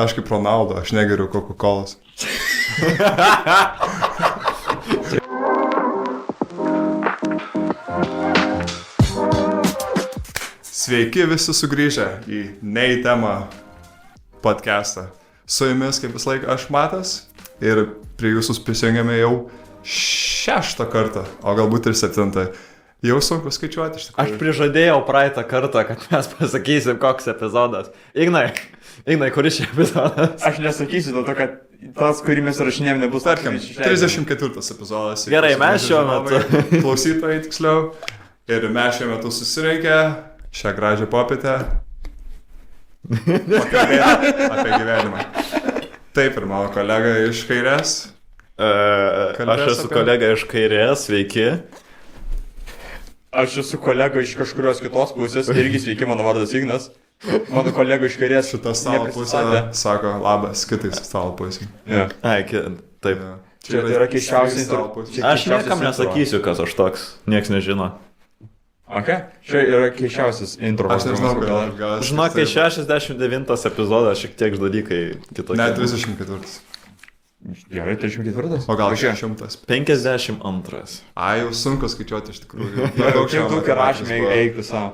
Aš kaip Ronaldo, aš negeriu Coca-Colos. Sveiki visi sugrįžę į Ne į temą podcastą. Su jumis, kaip vis laik, aš Matas ir prie jūsų prisijungėme jau 6 kartą, o galbūt ir 7. Jau sunku skaičiuoti iš tikrųjų. Aš prižadėjau praeitą kartą, kad mes pasakysim, koks epizodas. Ignai, kuris čia epizodas? Aš nesakysiu dėl to, kad tas, kurį mes rašinėjom, nebus Tarkim, 34 epizodas. Gerai, mes šiuo metu. Klausytojai tiksliau. Ir mes šiuo metu susirinkę šią gražią popietę pakalbėti apie gyvenimą. Taip, ir mano kolega iš kairės. Aš esu kolega iš kairės, sveiki. Aš esu kolega iš kažkurios kitos pusės, irgi sveiki, mano vardas Ignas. Mano kolega iš kairės. Šitą stalo pusę sako labas kitais stalo pusė. Yeah. Ai, taip. Yeah. Čia yra keisčiausias pusė. Aš niekam nesakysiu, kas aš toks. Nieks nežino. Ok, čia yra keisčiausias intro. Aš nežinau, gal. Žinok, kai 69 epizodas šiek tiek dalykai kitokie. Ne, 34. Gerai, 34. O gal 100. 52. Ai, jau sunku skaičiuoti iš tikrųjų. Kiek daug rašymė, eiktų savo.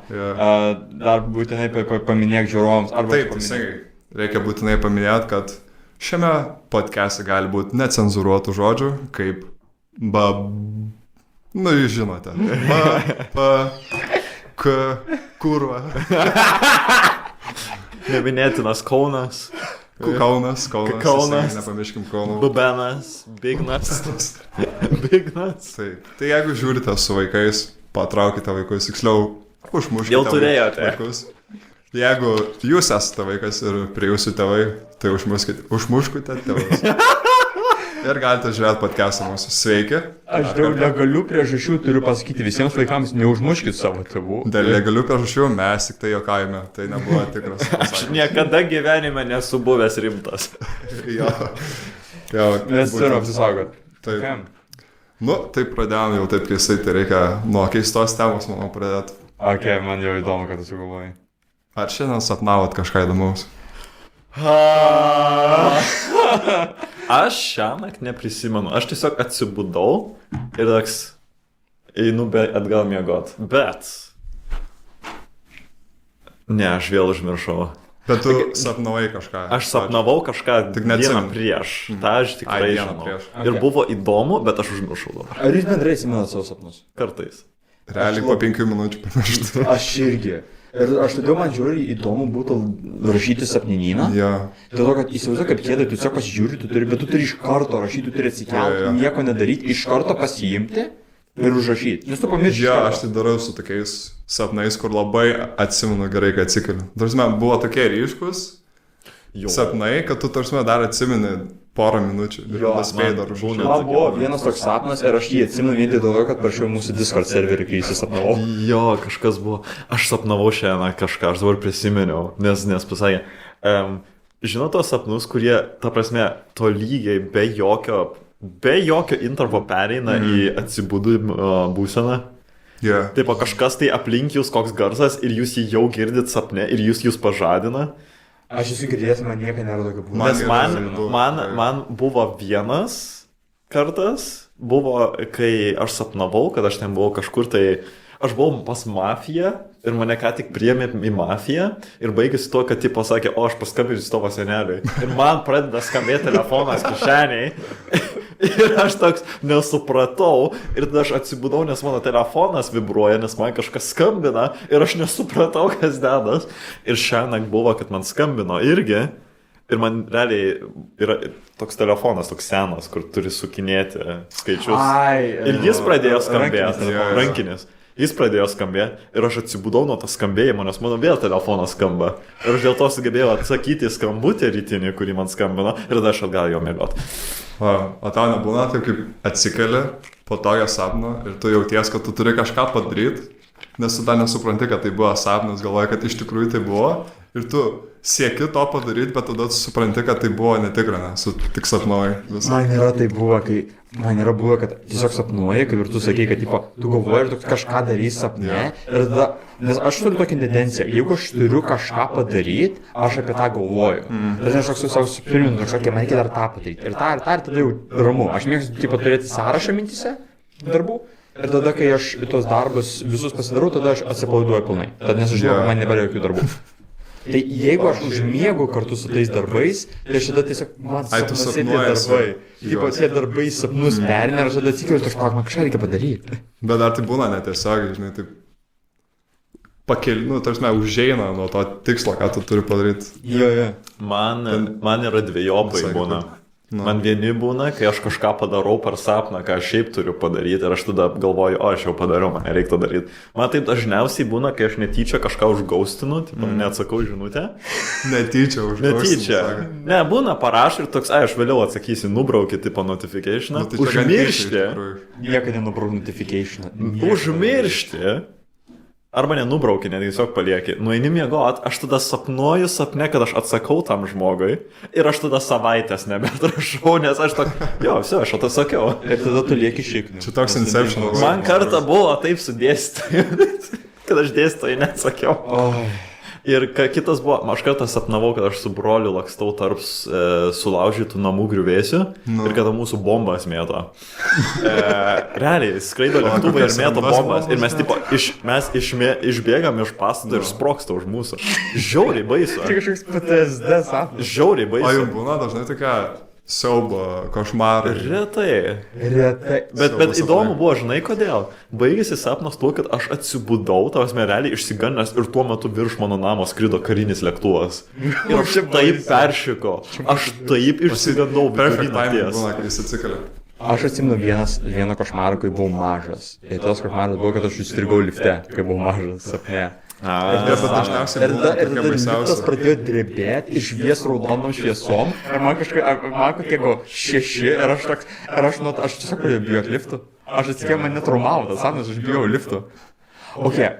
Dar būtinai paminėk žiūrovams. Taip, teisingai. Reikia būtinai paminėti, kad šiame podcast'e gali būti necenzuruotų žodžių, kaip nu, jūs žinote. Kurva. Neminėtinas Kaunas. Kaunas. Nepamirškim Kauno. Bubenas. Bignas. Tai jeigu žiūrite su vaikais, patraukite vaikus, tiksliau, užmuškite jau turėjote vaikus. Jeigu jūs esate vaikas ir prie jūsų tėvai, tai užmuškite tėvus. Ir galite žiūrėti podcast'ą mūsų. Sveiki. Aš dėl legalių priežasčių turiu pasakyti visiems vaikams, neužmuškit savo tėvų. Dėl legalių priežasčių mes tik tai juokavome. Tai nebuvo tikras pasakymas. Aš niekada gyvenime nesu buvęs rimtas. Jo. Mes turim apsisaugot. Taip. Nu, taip pradėjom jau taip keistai, tai reikia nuo keistos temos, manau, pradėti. Ok, man jau įdomu, kad tu sugalvojai. Ar šiandien sapnavot kažką įdomaus? Aš šiąnakt neprisimenu. Aš tiesiog atsibudau ir toks einu atgal miegot. Bet ne, aš vėl užmiršau. Bet tu sapnavai kažką. Aš sapnavau kažką dieną prieš. Ta aš tikrai žinau. Okay. Ir buvo įdomu, bet aš užmiršau dabar. Ar jūs bendrai atsimenat savo sapnus? Kartais. Realiai po 5 minučių pamiršti. Aš irgi. Ir aš todėl man žiūri įdomu būtų rašyti sapninyną. Ja. Dėl to, kad įsivaizduoju, kaip kėdai, tu tiesiog pasižiūri, bet tu turi iš karto rašyti, tu turi atsikelti, nieko nedaryti, iš karto pasiimti ir užrašyti. Nes tu pamirši. Ja, aš tai darau su tokiais sapnais, kur labai atsimenu gerai, kai atsikeliu. Tarsi, buvo tokie ryškus sapnai, kad tu tarsi dar atsimeni porą minučių ir spėjai dar užrašyti. Man buvo vienas toks sapnas ir aš jį atsimenu vien dėl to, kad prašiau mūsų Discord serverį, kai įsisapnavau. Jo, kažkas buvo. Aš sapnavau šiandien kažką, aš dabar prisiminiau, nes pasakė. Žinau tos sapnus, kurie, ta prasme, to lygiai be jokio intervo pereina į atsibudimo būseną. Yeah. Taip, kažkas tai aplink jūs koks garsas ir jūs jį jau girdit sapne ir jūs pažadina. Aš esu girdėjęs, man nieko nėra tokio būtų. Nes man buvo vienas kartas, kai aš sapnavau, kad aš ten buvau kažkur tai, aš buvau pas mafiją ir mane ką tik priėmė į mafiją ir baigėsi to, kad tipo sakė, o aš paskambinsiu tavo seneliui. Ir man pradeda skambėti telefonas kišeniai ir aš toks nesupratau ir tada aš atsibudau, nes mano telefonas vibruoja, nes man kažkas skambina ir aš nesupratau, kas dedas. Ir šiandien buvo, kad man skambino irgi ir man realiai yra toks telefonas, toks senas, kur turi sukinėti skaičius. Ir jis pradėjo skambėti, rankinis. Jis pradėjo skambėti ir aš atsibudau nuo to skambėjimo, nes mano vėl telefonas skamba. Ir aš dėl to sugebėjau atsakyti skambutį rytinį, kurį man skambino ir tada aš atgal jo mėgot. O tau nebūna taip, kaip atsikeli po tokio sapno ir tu jauties, kad tu turi kažką padaryti, nes tu dar nesupranti, kad tai buvo sapnas, galvoji, kad iš tikrųjų tai buvo ir tu sieki to padaryti, bet tada tu supranti, kad tai buvo netikra, nes tu tik sapnuoji visą. Man yra tai buvo, man yra buvę, kad tiesiog sapnuoji, kaip ir tu sakei, kad tipo, tu galvoji ir tu kažką darys sapne. Ir tada, nes aš turiu tokią tendenciją, jeigu aš turiu kažką padaryti, aš apie tą galvoju. Ir aš toks savo supirminu, toks, man reikia dar tą padaryti. Ir tada jau ramu. Aš mėgstu tipo turėti sąrašą mintise darbų. Ir tada, kai aš tos darbus visus pasidarau, tada aš atsipalaiduoju pilnai. Tada nes aš žinau, kad man nebėra jokių darbų. Tai jeigu aš užmiegu kartu su tais darbais, tai aš tada tiesiog man sapnuose tie darbai. Tipo, tie darbai sapnus perinė, aš tada atsikeliu, toks, man kažką reikia padaryti. Bet dar tai būna netiesiog, žinai, taip tarsi užeina nuo to tikslo, ką tu turi padaryti. Jo. Man yra dviejopai būna. Man vieni būna, kai aš kažką padarau per sapną, ką aš šiaip turiu padaryti ir aš tada galvoju, aš jau padariau, man nereikia daryti. Man taip dažniausiai būna, kai aš netyčia kažką užgaustinu, neatsakau žinutę. Netyčia užgaustinu. Ne, būna parašai ir toks, aš vėliau atsakysiu, nubrauki tipo notificationą. Užmiršti. Niekada nenubrauk notificationą. Užmiršti. Arba nenubrauki, net tiesiog palieki. Nueini miegot, aš tada sapnuoju sapne, kad aš atsakau tam žmogui ir aš tada savaitės nebetrašau, nes aš aš atsakiau. Ir tada tu lieki šikniu. Čia toks Inception. Man kartą buvo taip sudėstyta, kad aš dėstytojai neatsakiau. Ir kitas buvo, aš kartą sapnavau, kad aš su broliu lakstau tarp sulaužytų namų griuvėsių ir kada mūsų bombas mėto. Realiai, skraido lėktuvai ir mėto bombas ir mes išbėgam iš pastato ir sproksta už mūsų. Žiauriai baisu. Tai kažkoks PTSD sapnas. Žiauriai baisu. O jau būna dažnai tokia siaubo, košmarai. Retai. Bet įdomu buvo, žinai kodėl. Baigėsi sapnas tuo, kad aš atsibudau, realiai išsigandęs ir tuo metu virš mano namo skrido karinis lėktuvas. Ir aš taip peršiko. Aš taip išsigandau. Perfect timing būna, kai jis atsikelia. Aš atsimenu vieną košmarą, kai buvau mažas. Ir tas košmaras buvo, kad aš užstrigau lifte, kai buvau mažas sapne. Ir tada liftas pradėjo drebėti, išvies raudonom šviesom ir man kokie buvo 6 ir aš tiesiog pradėjau bijoti liftų. Aš atsikėjau, man netraumavo tas sapnas, aš bijau liftų.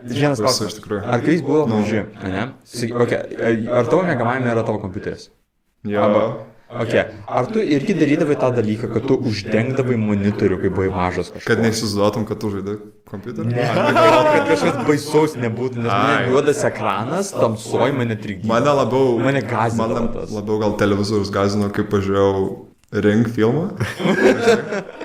Vienas klausimas. Ar kai jis buvo maži, ne? Ar tavo miegamajame yra tavo kompiuteris? Jo. Ar tu irgi darydavai tą dalyką, kad tu uždengdavai monitorių, kai buvai mažas kažkas? Kad neįsivaizduotum, kad tu žaidai kompiuterį? Ne, kad kažkas baisaus nebūtų, nes mane juodas ekranas, tamsoj mane trikdydavo. Mane gąsdindavo tas. Man labiau gal televizorius gąsdino, kai pažiūrėjau Ring filmą.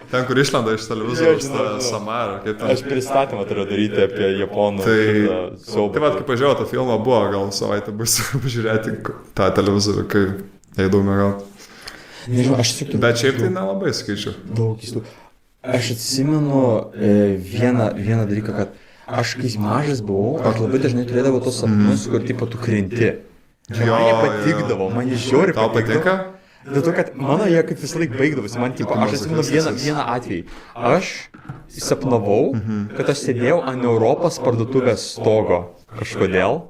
Ten, kur išlenda iš televizoriaus Samara. Aš pristatymą turiu daryti apie japonų. Tai vat, kai pažiūrėjau tą filmą, buvo gal savaitę baisu pažiūrėti tą televizorių, kai eidau mėgauti. Nežinau, aš tiesiog turiu. Bet šiaip tai nelabai skaičiu. Daug keistų. Aš atsimenu vieną dalyką, kad aš kai mažas buvau, aš labai dažnai turėdavau tos sapnus, kur tipo tu krenti. Man jie patikdavo, man jie žiauriai patikdavo. Tau patinka? Dėl to, kad mano jie kaip visą laiką baigdavosi, man tipo, aš atsimenu vieną atvejį. Aš sapnavau, kad aš sėdėjau ant Europos parduotuvės stogo kažkodėl.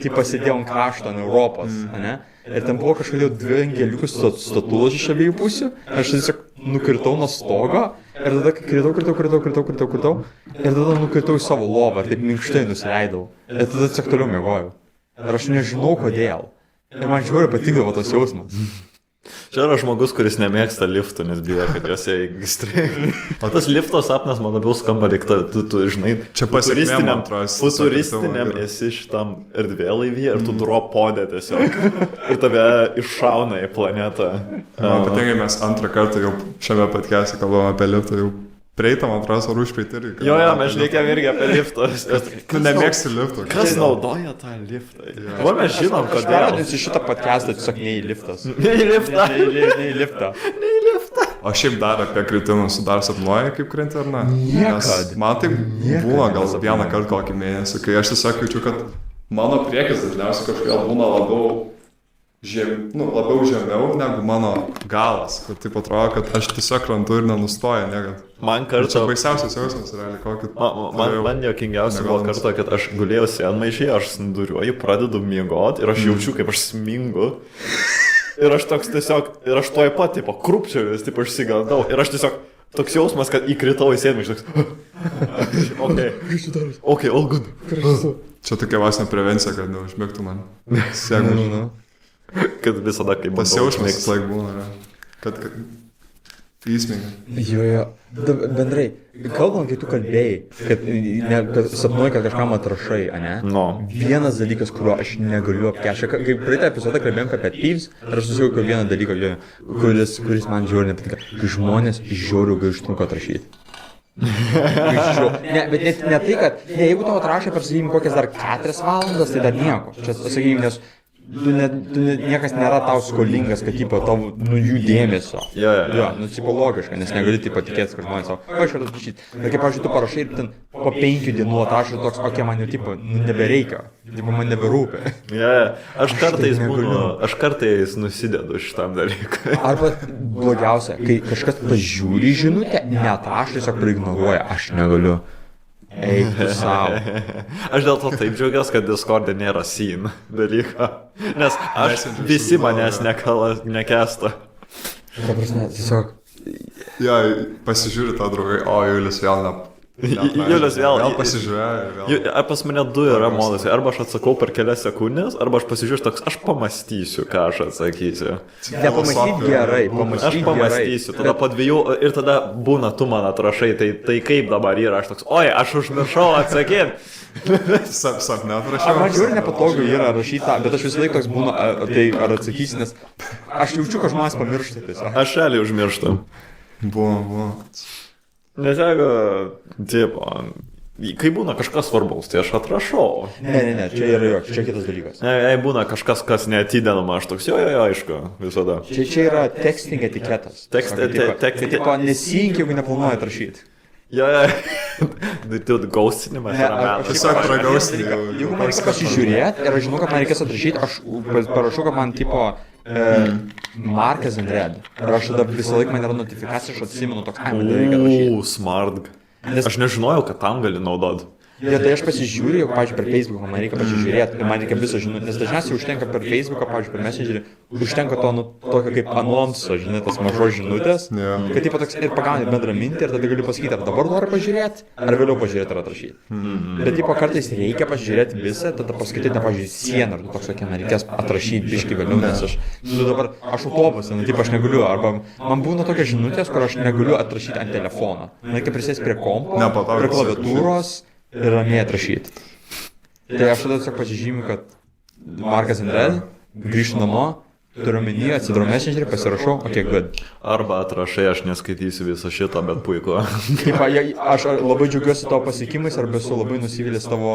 Taip pasėdėjau ant krašto ant Europos, ne? Ir ten buvo kažkodėl 2 angeliukų statulos iš abiejų pusių. Aš tiesiog nukritau nuo stogo ir tada kritau. Ir tada nukritau į savo lovą ir taip minkštai nusileidau. Ir tada tiesiog toliau miegojau. Ir aš nežinau kodėl. Ir man žiūrėjau patikdavo tas jausmas. Čia yra žmogus, kuris nemėgsta liftų, nes bijo, kad juose įstrėgia. O tas lifto sapnas man labiau skamba lyg tu žinai, čia futuristiniam esi šitam erdvėlaivyje ir tu dropodė tiesiog. Ir tave iššauna į planetą. Patingai mes antrą kartą jau šiame podcast'e kalbame apie liftą, jau prieitam antras ar užprieitį irgi. Jo, mes šnekėm irgi apie liftą. Tu nemėgsi liftų. Kas naudoja tą liftą? O mes žinom, kodėl. Aš šitą podcast'ą tiesiog ne į liftas. Ne į liftą. Ne į liftą. O šiaip dar apie kritimus dar sapnuoji, kaip krenti ar ne? Niekad. Man tai būna gal vieną kartą kokį mėnesį, kai aš tiesiog jaučiu, kad mano priekis dažniausiai kažkodėl būna labiau žemiau negu mano galas. Kad taip atrodo, kad aš tiesiog krantu ir nenustoju niekad. Man kartą... Čia baisiausias jausmas, realiai, kokį... Man jokingiausia buvo kartą, kad aš gulėjau sėdmaišyje, aš snuduriuoju, pradedu miegoti ir aš jaučiu, kaip aš smingu. Ir aš toks tiesiog... Ir aš tuoj pat, tipo, krupčiovis, tipo, išsigandau. Ir aš tiesiog... Toks jausmas, kad įkritau į sėdmaišį, toks... Okay, all good. Čia tokia vasna prevencija, kad neužmėgtų man. Siegu. Kad visada kaip Pasiaušmės vis laik būna, kad įsminga. Jo. Bendrai, kalbant, kai tu kalbėjai, kad sapnuoji, kad kažkam atrašai, ane? No. Vienas dalykas, kurio aš negaliu apkešti, kaip praeitą epizodą kalbėjom apie pet peeves, ir aš susivokiau vieną dalyką, kuris man žiauriai nepatinka. Kai žmonės žiauriai ilgai užtrunka atrašyti. Bet ne tai, kad jeigu tau atrašė per, sakykim, kokias dar 4 valandas, tai dar nieko. Čia, sakykim, nes niekas nėra tau skolingas, kad tau jų dėmesio. Jo, psichologiškai, nes negali taip patikėti, kad žmonės savo, aš šitą prašyti. Bet kaip, pavyzdžiui, tu parašai ir ten po 5 dienų atrašai toks, man jau nebereikia, man neberūpi. Aš kartais nusidedu šitam dalykui. Arba blogiausia, kai kažkas pažiūri žinutę, neatrašai, tiesiog praignoruoja, aš negaliu. Eik tu savo. Aš dėl to taip džiaugiuosi, kad Discord'e nėra scene dalyko. Nes visi manęs nekesta. Ta prasme, tiesiog. Ja, pasižiūri tą draugai, o Julius vėl Julius vėl pasižiūrėjo. Pas mane 2 yra modus. Arba aš atsakau per kelias sekundės, arba aš pasižiūrėsiu toks, aš pamastysiu, ką aš atsakysiu. Nepamastyt gerai, Aš pamastysiu, tada po 2 ir tada būna tu man atrašai, tai kaip dabar yra, aš toks, oi, aš užmiršau atsakyti. Sapne atrašiau. Man žiūri nepatogu yra rašyta, bet aš visą laiką toks būna, tai ar atsakysi, nes aš jaučiu, kad žmonės pamiršta tiesiog. Aš realiai užmirštu. Buvo. Nes jeigu, tipo, kai būna kažkas svarbaus, tai aš atrašau. Ne, čia kitas dalykas. Jei būna kažkas, kas neatidedama, aš toks, jo, aišku, visada. Čia yra texting etiketas. Tipo, nesijink, jeigu neplanuoji atrašyti. Jo, tu gaustinimas yra metas. Tiesiog pragaustinį. Jeigu man reikia pasižiūrėti ir aš žinau, kad man reikės atrašyti, aš parašau, kad man tipo markas and red. Ir aš tada visą laiką man yra notifikacija, aš atsimenu toks, man reikia atrašyti. Smart. Aš nežinojau, kad tam gali naudoti. Ja, tai aš pasižiūriu, jeigu, pavyzdžiui, per Facebooką man reikia pasižiūrėti ir man reikia visą žinutę, nes dažniausiai užtenka per Facebooką, pavyzdžiui, per Messengerį, užtenka to, tokio kaip anonso, žinai, tas mažos žinutės, kad taip toks ir pagauni bendrą mintį ir tada gali pasakyti, ar dabar nori pažiūrėti, ar vėliau pažiūrėti, ar atrašyti. Bet tipo kartais reikia pažiūrėti visą, tada paskaityti, pavyzdžiui, sieną, ar toks, kokia man reikės atrašyti biškį vėliau, nes dabar aš autobuse, aš negaliu, arba man būna tokios žinutės, kur aš negaliu atrašyti ant telefono. Man reikia prisėsti prie kompo, prie klaviatūros. Ir ramiai atrašyti. Tai aš tada tiesiog pasižymiu, kad markas and red, grįžtu namo, turiu omeny, atsidarau Messengerį, pasirašau, good. Arba atrašai, aš neskaitysiu viso šito, bet puiku. Aš labai džiaugiuosi tavo pasiekimais, arba esu labai nusivylęs tavo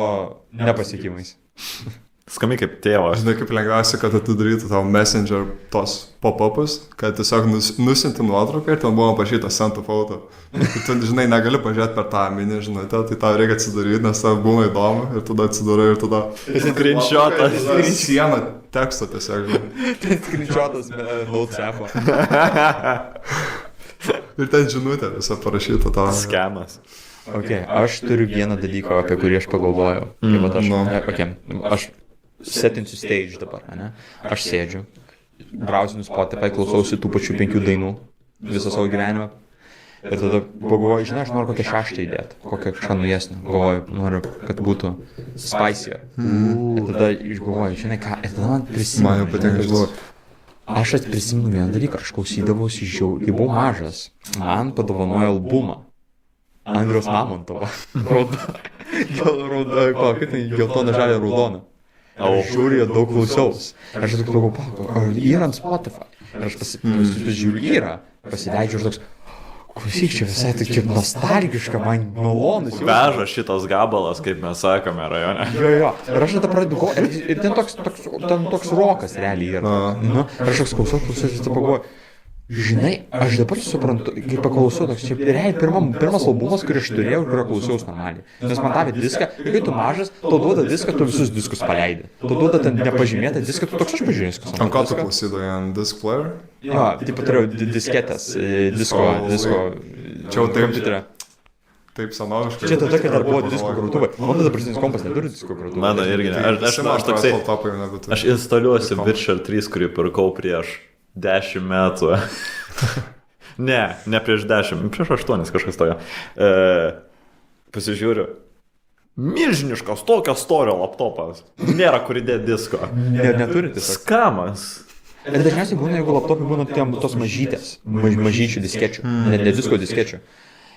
nepasiekimais. Skami kaip tėvas. Žinai, kaip lengviausia, kad atidarytų tavo Messenger tos pop-upus, kad tiesiog nusinti nuotrauką ir ten buvo pašyta send to photo. Tu, žinai, negali pažiūrėti per tą mini, žinai, tai tau reikia atsidaryti, nes tau būna įdomu ir tada atsidarai ir tada... Screenshotas. Sieną teksto tiesiog, žinai. Tai screenshotas notes app'o. Ir ten žinutė visą parašyta tavo. Skemas. Aš turiu vieną dalyką, apie kurį aš pagalvojau. Aš setinsiu stage dabar, ne? Aš sėdžiu, brausinu Spotify, klausausi tų pačių 5 dainų visą savo gyvenimą. Ir tada pagalvoju, žinai, aš noriu kokią 6 įdėti, kokią kažką nujesnį. Galvoju, noriu, kad būtų spicy. Ir tada išgalvoju, žinai ką, ir tada man prisimenu. Aš prisimenu vieną dalyką, aš klausydavausi kai buvau mažas, man padovanojo albumą. Andriaus Mamontovo. Geltona, žalia, raudona. Aš žiūriu, daug klausiaus. Aš tik galvoju, ar yra ant Spotify? Ir aš pasižiūriu, yra. Pasileidžiu ir toks, klausyk, čia visai tokia nostalgiška, man malonus. Veža šitas gabalas, kaip mes sakome rajone. Jo. Ir aš tada pradedu galvoti, ir ten toks rokas realiai yra. Ir aš toks klausiau, ir tada pagalvoju, žinai, aš dabar suprantu, kai paklausau, toks čia pirmas albumas, kurį aš turėjau ir kurio klausiaus normaliai. Nes man davė diską, ir kai tu mažas, tau duoda diską, tu visus diskus paleidi. Tau duoda ten nepažymėtą diską, tu toks aš pažiūrėsiu. Ant ko tu klausydavai, ant disk player? Jo, taip turėjau disketės, disko. Čia jau taip. Kompiuterio. Taip senoviškai. Čia tada, kai dar buvo disko krautuvai. Mano dabartinis kompas neturi disko krautuvai. Mano irgi ne. Aš toksai, aš instaliuosiu Virtual 3, kurį pirkau prieš 10 metų. Ne prieš 10, prieš 8 kažkas tojo. Pasižiūriu. Milžiniškas, tokio storio laptopas. Nėra kur įdėti disko. Neturi tiesiog. Skamas. Ir dažniausiai būna, jeigu laptopai būna tos mažytės, mažyčių diskečių, ne disko diskečių.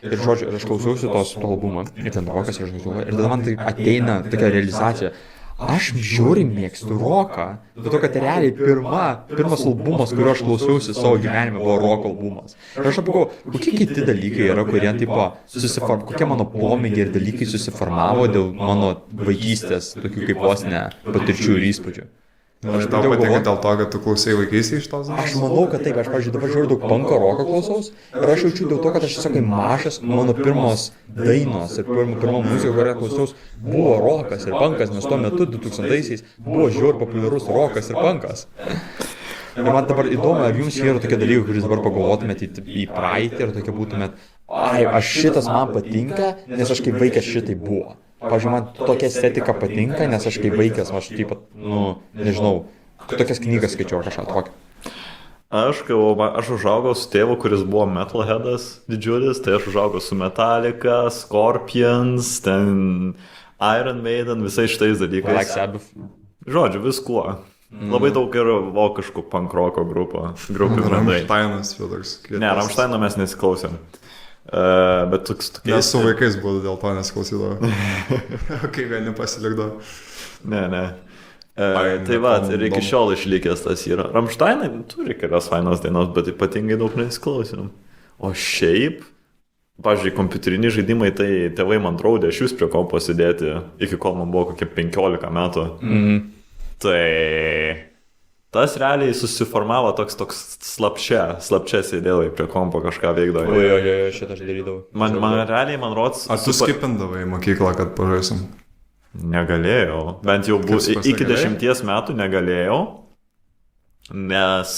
Ir žodžiu, aš klausiausi to albumo, ir ten rokas, ir tada man tai ateina tokia realizacija. Aš žiauriai mėgstu roką, dėl to, kad realiai pirmas albumas, kurio aš klausiausi savo gyvenime, buvo roko albumas. Ir aš apakau, kokie kiti dalykai yra, kurie tipo kokie mano pomėgiai ir dalykai susiformavo dėl mano vaikystės, tokių kaip vos ne patirčių ir įspūdžių. Aš tau patinka dėl to, kad tu klausai vaikystėje iš tos? Aš manau, kad taip, aš, pavyzdžiui, dabar žiūriu daug punko roko klausaus ir aš jaučiu dėl to, kad aš tiesiog kai mažas, mano pirmos dainos ir pirma muzika, kurią klausaus, buvo rokas ir punkas, nes tuo metu 2000-aisiais buvo žiauriai populiarus rokas ir punkas. Ir man dabar įdomu, ar jums yra tokie dalykai, kuris dabar pagalvotumėt į praeitį ir tokie būtumėt, aš šitas man patinka, nes aš kaip vaikas šitai buvo. Pavyzdžiui, man tokia estetika patinka, nes aš kaip vaikas, aš taip pat, nežinau, tokias knygas skaičiau kažką tokio. Aš užaugau su tėvu, kuris buvo metalheadas didžiulis, tai aš užaugau su Metallica, Scorpions, ten Iron Maiden, visais šitais dalykais. Black Sabbath. Žodžiu, viskuo. Labai daug yra vokiškų punk roko grupių grandai. Rammsteinas, Filters. Ne, Rammsteino mes nesiklausėm. Bet Nes su vaikais buvo dėl to nesiklausydavo. Kai vieni pasilikdavo. Ne. Tai va, ir iki šiol išlikęs tas yra. Rammsteinai turi kelias fainos dainos, bet ypatingai daug nesiklausėm. O šiaip, pavyzdžiui, kompiuteriniai žaidimai, tai tėvai man draudė, aš jūs prie kompo sėdėti, iki kol man buvo kokie 15 metų. Tai tas realiai susiformavo toks slapčia sėdėlai prie kompo kažką veikdavo. Jo, šitą aš darydavau. Man rods... Ar tu skipindavai mokykla, kad pažaisim? Negalėjau. Bent jau iki 10 metų negalėjau, nes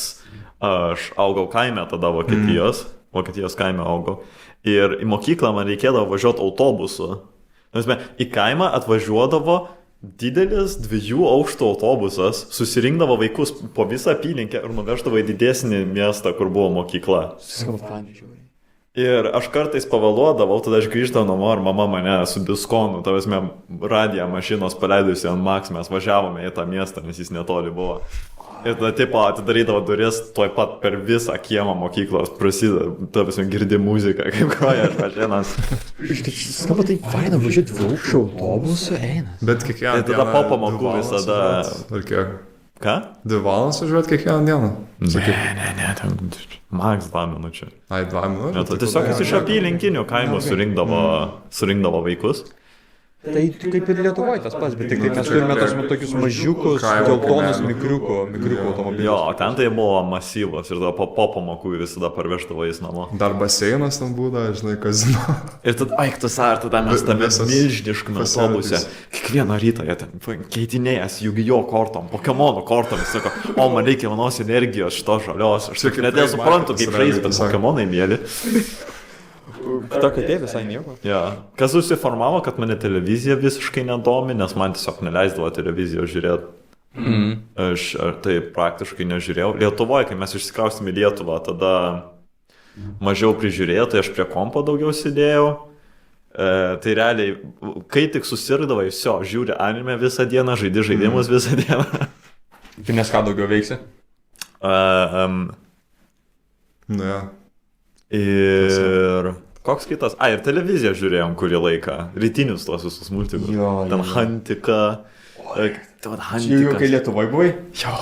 aš augau kaime tada Vokietijos kaime augau. Ir į mokyklą man reikėdavo važiuoti autobusu. Į kaimą atvažiuodavo didelis 2 aukštų autobusas, susirinkdavo vaikus po visą apylinkę ir nuveždavo į didesnį miestą, kur buvo mokykla. Ir aš kartais pavėluodavau, tada aš grįždavau namo ir mama mane su diskonu, radiją mašinos paleidusi ant Max, mes važiavome į tą miestą, nes jis netoli buvo. Ir tada taip atidarydavo duris, tuoj pat per visą kiemą mokyklos prasideda, girdi muziką, kaip groja mašinas. Skamba taip faina, važiuoti 2 aukštų autobusų, eina. Bet kiekvieną dieną... Tai tada po pamokų visada... Ar kiek? Ką? 2 valandas važiuoti kiekvieną dieną? Ne, max 2 minučių. Ai, 2 minučių? Tai tiesiog jis iš apylinkinių kaimų surinkdavo vaikus. Tai kaip ir Lietuvoje tas pats, bet tik taip mes turime tokius mažiukus, geltonus mikriukų automobilius. Jo, ten tai buvo masyvas ir tada po pamokų visada parveždavo jis namo. Dar baseinas ten būda, žinai, kazino. Ir tada mes tame milžiniškame autobuse. Kiekvieną rytą jie ten keitinėjęs Yu-Gi-Oh kortom, Pokemonų kortom. Sako, o man reikia vienos energijos šitos žalios. Aš tik net nesuprantu, kaip žaisti, bet Pokemonai mėly. Ta katė visai nieko. Ja. Kas susiformavo, kad mane televizija visiškai nedomi, nes man tiesiog neleisdavo televizijos žiūrėti. Aš tai praktiškai nežiūrėjau. Lietuvoje, kai mes išsikraustėme į Lietuvą, tada mažiau prižiūrėjau, tai aš prie kompo daugiau sėdėjau. Tai realiai, kai tik susirgdavai, žiūri anime visą dieną, žaidi žaidimus visą dieną. Tai nes ką daugiau veiksi? Ne. Ir koks kitas? Ir televiziją žiūrėjom kurį laiką. Rytinius tuos visus multikus. Ten Hantika. Žiūrėjau, kai Lietuvoje buvai? Jo,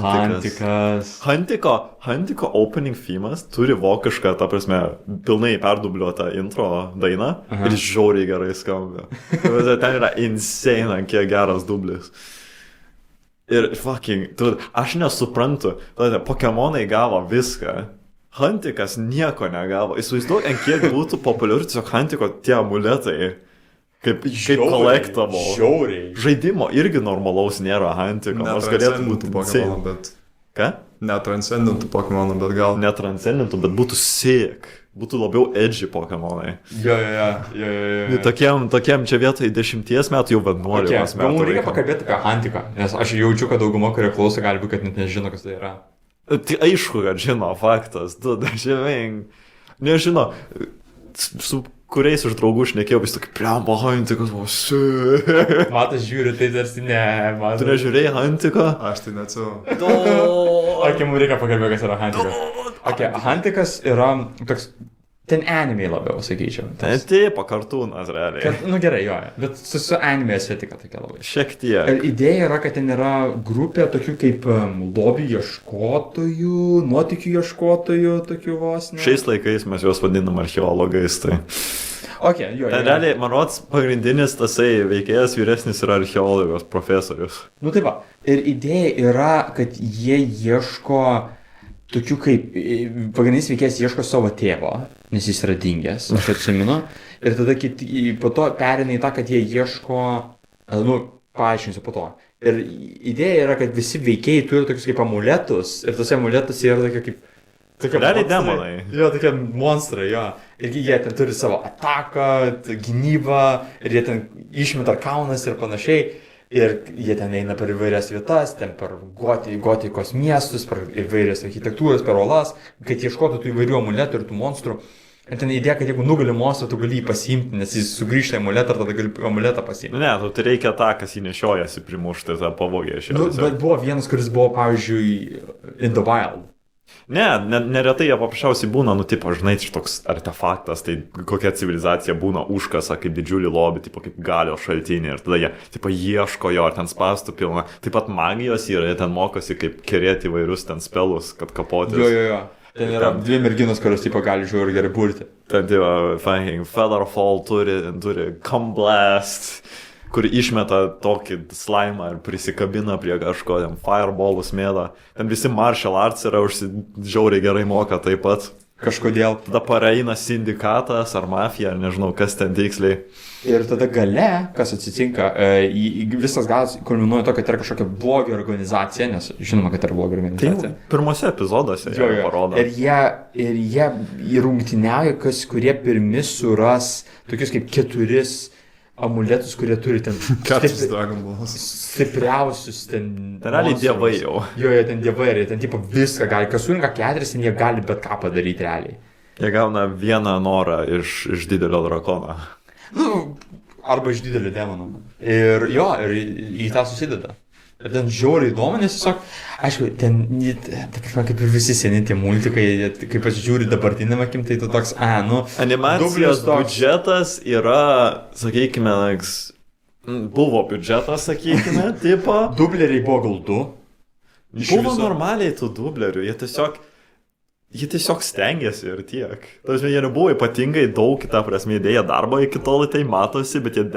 Hantikas. Hantiko opening themas turi vokišką, ta prasme, pilnai perdubliuotą intro dainą. Ir žiauriai gerai skamba. Ten yra insane, kiek geras dublis. Ir aš nesuprantu. Pokemonai gavo viską. Hantikas nieko negavo. Įsivaizduok, ant kiek būtų populiarus tiesiog Hantiko tie amuletai. Kaip collectible. Žiauriai. Žaidimo irgi normalaus nėra Hantiko. Nors galėtų būti Pokemonų, bet... Ką? Netranscendintų Pokemonų, bet gal... Netranscendintų, bet būtų sick. Būtų labiau edgy Pokemonai. Jo. Tokiam čia vietoj 10 metų jau 11 metų. Mums reikia pakalbėti apie Hantiką, nes aš jaučiu, kad dauguma, kurie klauso, gali būti, kad net nežino, kas tai yra. Tai aišku, kad žino, faktas. Nežino, su kuriais iš draugų šnekėjau, vis tokį, pliamba, Hantikas, vos. Matas žiūri, tai tarsi ne, man. Tu nežiūrėjai Hantiką? Aš tai nesu. Ok, mums reikia pakalbėti, kas yra Hantikas. Ok, Hantikas yra toks, ten anime labiau, sakyčiau. Taip, kartūnas, realiai. Nu gerai, jo, bet su anime estetika tokia labai. Šiek tiek. Ir idėja yra, kad ten yra grupė tokių kaip lobių ieškotojų, nuotykių ieškotojų, tokių vos. Ne? Šiais laikais mes juos vadinam archeologais, tai. Ok, jo. Ten realiai, man rods, pagrindinis tasai veikėjas vyresnis yra archeologijos profesorius. Nu taip va, ir idėja yra, kad jie ieško tokių kaip, pagrindinis veikėjas ieško savo tėvo, nes jis yra dingęs, aš atsimenu. Ir tada po to perina į tą, kad jie ieško, paaiškinsiu po to. Ir idėja yra, kad visi veikėjai turi tokius kaip amuletus, ir tose amuletuose yra tokie kaip... Realiai demonai. Jo, tokie monstrai, jo. Ir jie ten turi savo ataką, gynybą, ir jie ten išmeta kaunas ir panašiai. Ir jie ten eina per įvairias vietas, ten per gotikos miestus, per įvairias architektūras, per olas, kad ieškotų tų įvairių amuletų ir tų monstrų. Ir ten idėja, kad jeigu nugali monstrą, tu gali jį pasiimti, nes jis sugrįžta į amuletą ir tada gali amuletą pasiimti. Ne, tu reikia tą, kas jį nešiojasi primušti, tą pavogę iš jo. Bet buvo vienas, kuris buvo, pavyzdžiui, In the Wild. Ne, neretai jie paprasčiausiai būna, tipo, žinai, toks artefaktas, tai kokia civilizacija būna užkasa kaip didžiulį lobį, tipo, kaip galio šaltinį ir tada jie, tipo, ieško jo, ar ten spastų pilna. Taip pat magijos yra, jie ten mokosi kaip kerėti įvairius ten spelus, kad kapotis. Jo. Ten yra dvi merginos, kurios, tipo, gali žiūrėti gerai burti. Ten, tipo, Featherfall turi Come Blast, kur išmeta tokį slaimą ir prisikabina prie kažko, ten fireballus mėda. Ten visi martial arts yra žiauriai gerai moka taip pat. Kažkodėl. Tada pareina sindikatas ar mafija, ar nežinau, kas ten tiksliai. Ir tada gale, kas atsitinka, visas galas kulminuoja to, kad yra kažkokia blogio organizacija, nes žinoma, kad yra blogio organizacija. Tai pirmose epizoduose jie parodo. Ir jie rungtyniauja, kurie pirmi suras tokius kaip 4 amuletus, kurie turi ten stipriausius ten... Ten realiai dievai jau. Jo, jie ten dievai ir jie ten tipo viską gali. Kas surinka 4, jie gali bet ką padaryti realiai. Jie gauna vieną norą iš didelio drakono. Arba iš didelio demono. Ir jo, ir į tą susideda. Ir ten žiauriai įdomu, nes tiesiog, aišku, ten, kaip ir visi seni tie multikai, kai pasižiūri dabartiniam akim, tai tu toks, animacijos biudžetas yra, sakykime, buvo biudžetas, sakykime, tipo. Dubleriai buvo gal 2. Buvo normaliai tų dublerių, jie tiesiog stengiasi ir tiek. Tačiau jie nebuvo ypatingai daug, ta prasme, įdėję darbo iki tol, tai matosi, bet jie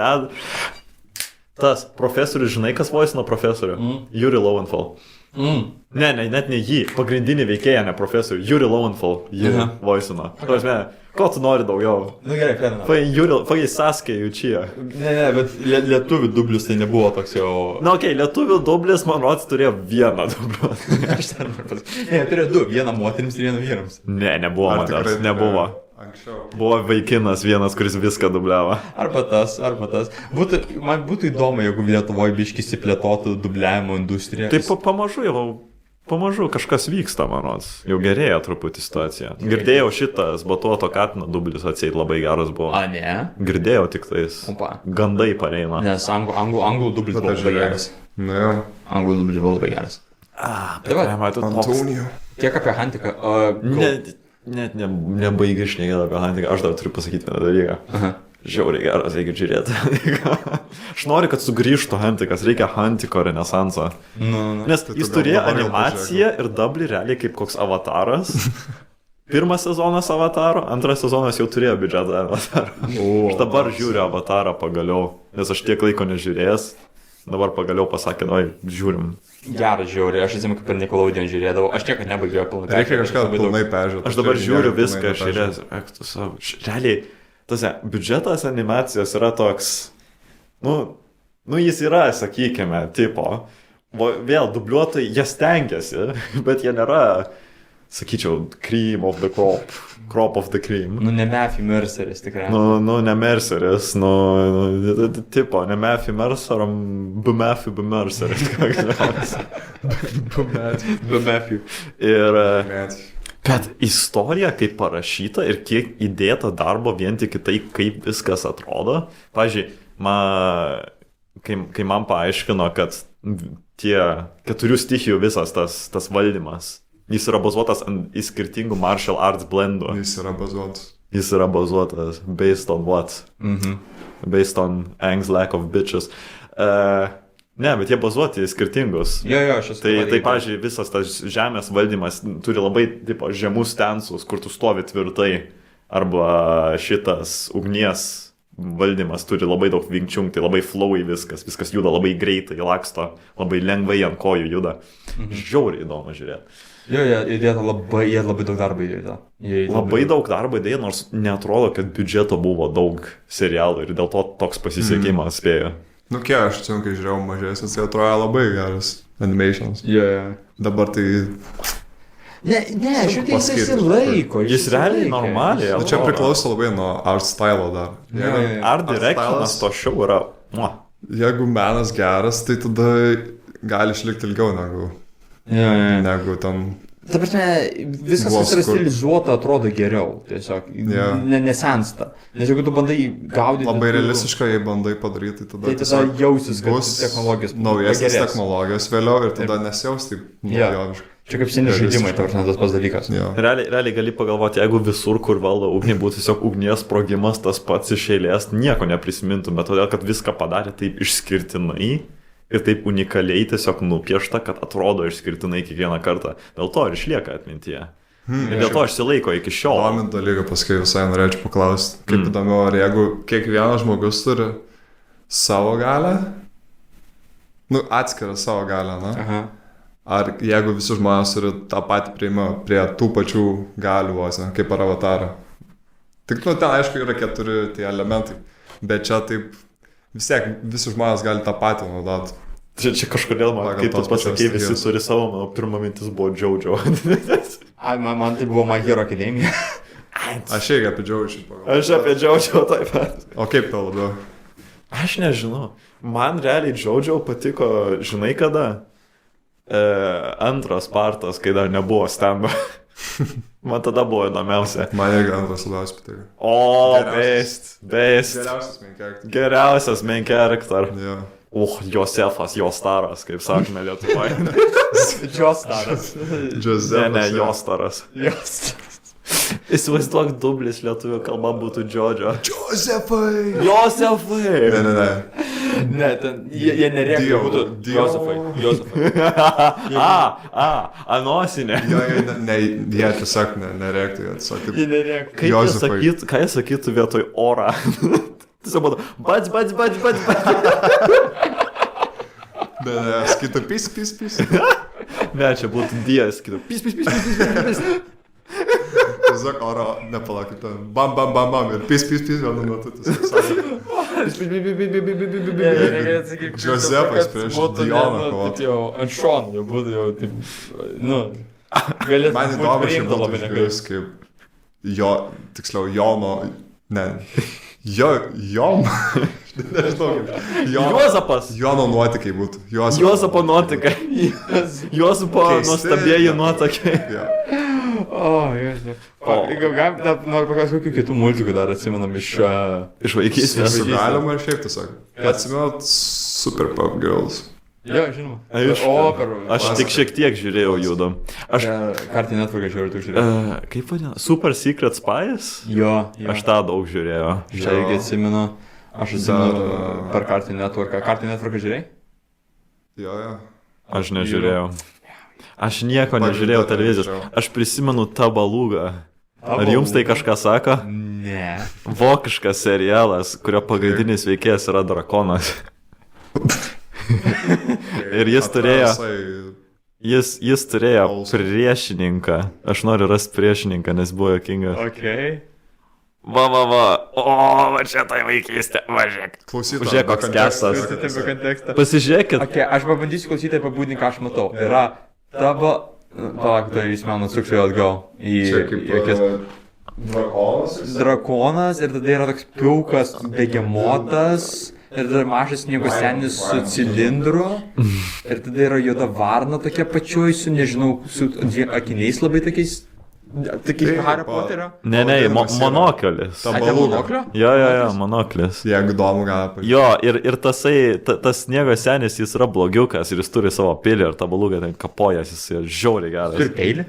Tas profesorius, žinai, kas voicino profesorių? Yuri Lowenthal. Ne, net ne jį. Pagrindinį veikėją, ne profesorių. Yuri Lowenthal jį voicino. Prasme, ko tu nori daugiau? Nu gerai, Ferdinand. Pagai Sasuke Uchiha. Ne, bet lietuvių dublis tai nebuvo toks jau... Na, okei, lietuvių dublis, man rods, turėjo vieną dublį. Ne, turėjo 2. Vieną moterims ir vieną vyrams. Ne, nebuvo man tas. Nebuvo. Anksčiau. Buvo vaikinas vienas, kuris viską dubliavo. Arba tas. Man būtų įdomu, jeigu Lietuvoje biškį įsiplėtotų dubliavimo industrija. Taip pamažu kažkas vyksta, man rods. Jau gerėja truputį situacija. Girdėjau šitas Batuoto Katino dublis atseit labai geras buvo. A, ne? Girdėjau tik tais. Gandai pareina. Nes anglų dublis buvo labai geras. Na jau. Anglų dublis buvo labai geras. Antonijų. Tiek apie Hantiką. Net nebaigai šnekėti apie Hantiką. Aš dar turiu pasakyti vieną dalyką. Žiauriai geras, reikia žiūrėti. Aš noriu, kad sugrįžtų Hantikas. Reikia Hantiko renesanso. Nes jis turėjo animaciją ir dublį realiai kaip koks avataras. Pirmas sezonas avataro, antras sezonas jau turėjo biudžetą avataro. Aš dabar žiūriu avatarą pagaliau, nes aš tiek laiko nežiūrėjęs. Dabar pagaliau pasakė, žiūrim. Geras žiauriai, aš atsimenu, kaip per Nickelodeon žiūrėdavau. Aš tiek nebaigiau pilnai. Reikia kažką pilnai peržiūrėti. Aš dabar žiūriu viską iš eilės. Realiai, biudžetas animacijos yra toks, jis yra, sakykime, tipo, vėl dubliuotojai, jie stengiasi, bet jie nėra, sakyčiau, cream of the crop of the cream. Ne Matthew Merceris tikrai. Ne Merceris, tipo, ne Matthew Mercer, B Merceris. B Matthew. Ir Bet istorija, kaip parašyta ir kiek įdėta darbo vien tik į tai, kaip viskas atrodo. Pavyzdžiui, kai man paaiškino, kad tie 4 stichijų visas tas valdymas, jis yra bazuotas ant skirtingų martial arts blendų. Jis yra bazuotas based on what? Based on Ang's lack of bitches. Ne, bet jie bazuoti į skirtingus. Jo, aš esu. Tai pavyzdžiui, visas tas žemės valdymas turi labai tipo, žemus stensus, kur tu stovi tvirtai. Arba šitas ugnies valdymas turi labai daug vinkčiung, tai labai flowy viskas juda labai greitai, laksto, labai lengvai ant kojų juda. Žiauriai įdomu žiūrėti. Jo, jie labai daug darbo įdėjo. Labai daug darbo įdėjo, nors neatrodo, kad biudžeto buvo daug serialų ir dėl to toks pasisekimas spėjo. Nu kiek aš atsimenu, kai žiūrėjau mažesnis, tai atrodo labai geras animations. Dabar tai... Ne, šitai jis laiko. Jis realiai normaliai. Nu čia priklauso labai nuo art style dar. Art directionas to šou yra... Jeigu menas geras, tai tada gali išlikti ilgiau negu tam... Ta prasme, viskas, kas yra stilizuota, atrodo geriau, tiesiog, nesensta. Nes jeigu tu bandai gaudyti... Labai realistiškai, jei bandai padaryti, tai tada jausis, kad technologijos naujesnės technologijos vėliau ir tada nesijaus taip naujoviškai. Čia kaip seni žaidimai, ta prasme, tas pats dalykas. Realiai gali pagalvoti, jeigu visur, kur valdo ugnį, būtų tiesiog ugnies sprogimas, tas pats iš eilės, nieko neprisimintume, todėl kad viską padarė taip išskirtinai. Ir taip unikaliai tiesiog nupiešta, kad atrodo išskirtinai kiekvieną kartą. Dėl to ir išlieka atmintyje. Ir dėl to aš silaiko iki šiol. Įdomint dalyką paskui visai norėčiau paklausti. Kaip įdomu, ar jeigu kiekvienas žmogus turi savo galę, atskirą savo galę, ar jeigu visi žmonės turi tą patį prieimą prie tų pačių galių, kaip ar Avatarą. Tik, ten aišku yra 4 tie elementai, bet čia taip vis tiek visi žmonės gali tą patį naudoti. Čia kažkodėl man, kaip tu pasakei, visi turi savo, mano pirma mintis buvo Jojo. Man tai buvo My Hero Academia. Aš irgi apie Jojo pagalvoju. Aš apie Jojo taip pat. O kaip tau labiau? Aš nežinau. Man realiai Jojo patiko, žinai kada? Antras partas, kai dar nebuvo stendo. Man tada buvo įdomiausia. Man irgi antras labiausiai patiko. O, best. Geriausias main character. Josefas, Jostaras, kaip sakome Lietuvoje. Jostaras. Ne, Jostaras. Įsivaizduok, dublis lietuvių kalba būtų Jojo. Josefai! Ne, jie nerėkia būtų Josefai. Anosinė. Jie tiesiog nerėktų, jie nerėktų. Ką jie sakytų vietoj orą? Tiesiog būtų bats. Ne, sakytų pis. Ne, čia būtų dijas, sakytų pis. Tiesiog oro, nepalaukite, bam ir pis, vienu metu. Josefas prieš Dioną kovoti. Ant šonų jau būtų jau taip, galėtų man įdomu šiaip būtų išgirsti, kaip tiksliau, Jono, Juozapas. Jono nuotykiai būtų. Juozapo nuotykai. Juozapo nuostabieji nuotykai. Noriu paklausti, kokių kitų multikų dar atsimenam iš vaikystės. Galima ir šiaip tiesiog. Atsimenat Super Pop Girls. Jo, žinoma. Aš tik šiek tiek žiūrėjau judo. Cartoon Network žiūrėjau, tu žiūrėjau. Kaip vadina? Super Secret Spies? Jo. Aš tą daug žiūrėjau. Čia irgi atsimenu. Aš atsimenu per Cartoon Network. Cartoon Network žiūrėjai? Jo. Aš nežiūrėjau. Aš nieko nežiūrėjau televizijos. Aš prisimenu Tabalugą. Ar jums tai kažką sako? Ne. Vokiškas serialas, kurio pagrindinis veikėjas yra drakonas. Ir jis turėjo priešininką. Aš noriu rasti priešininką, nes buvo juokinga. Va. O, čia tai vaikystė. Važiuok. Žiūrėk, koks kestas. Pasižiūrėkit. Aš pabandysiu klausyti apibūdinti, ką aš matau. Yra tavo... Palauk, tai jis man nusuksiu atgal. Drakonas ir tada yra toks pilkas begemotas. Ir tada mažas sniego senis su cilindru. Ir tada yra juoda varna tokia pačioj su, nežinau, su akiniais labai tokiais Tai kaip Taip, Hario o- Poterio? Ne, Pavadinimas yra- monoklis. Ta Ai, balūga. monoklio? Jo, monoklis. Jeigu įdomu, gal pažiūrėti. Jo, ir tas sniego senis, jis yra blogiukas ir jis turi savo pilį ir ta balūga ten kapojas, jis yra žiauriai geras. Turi peilį?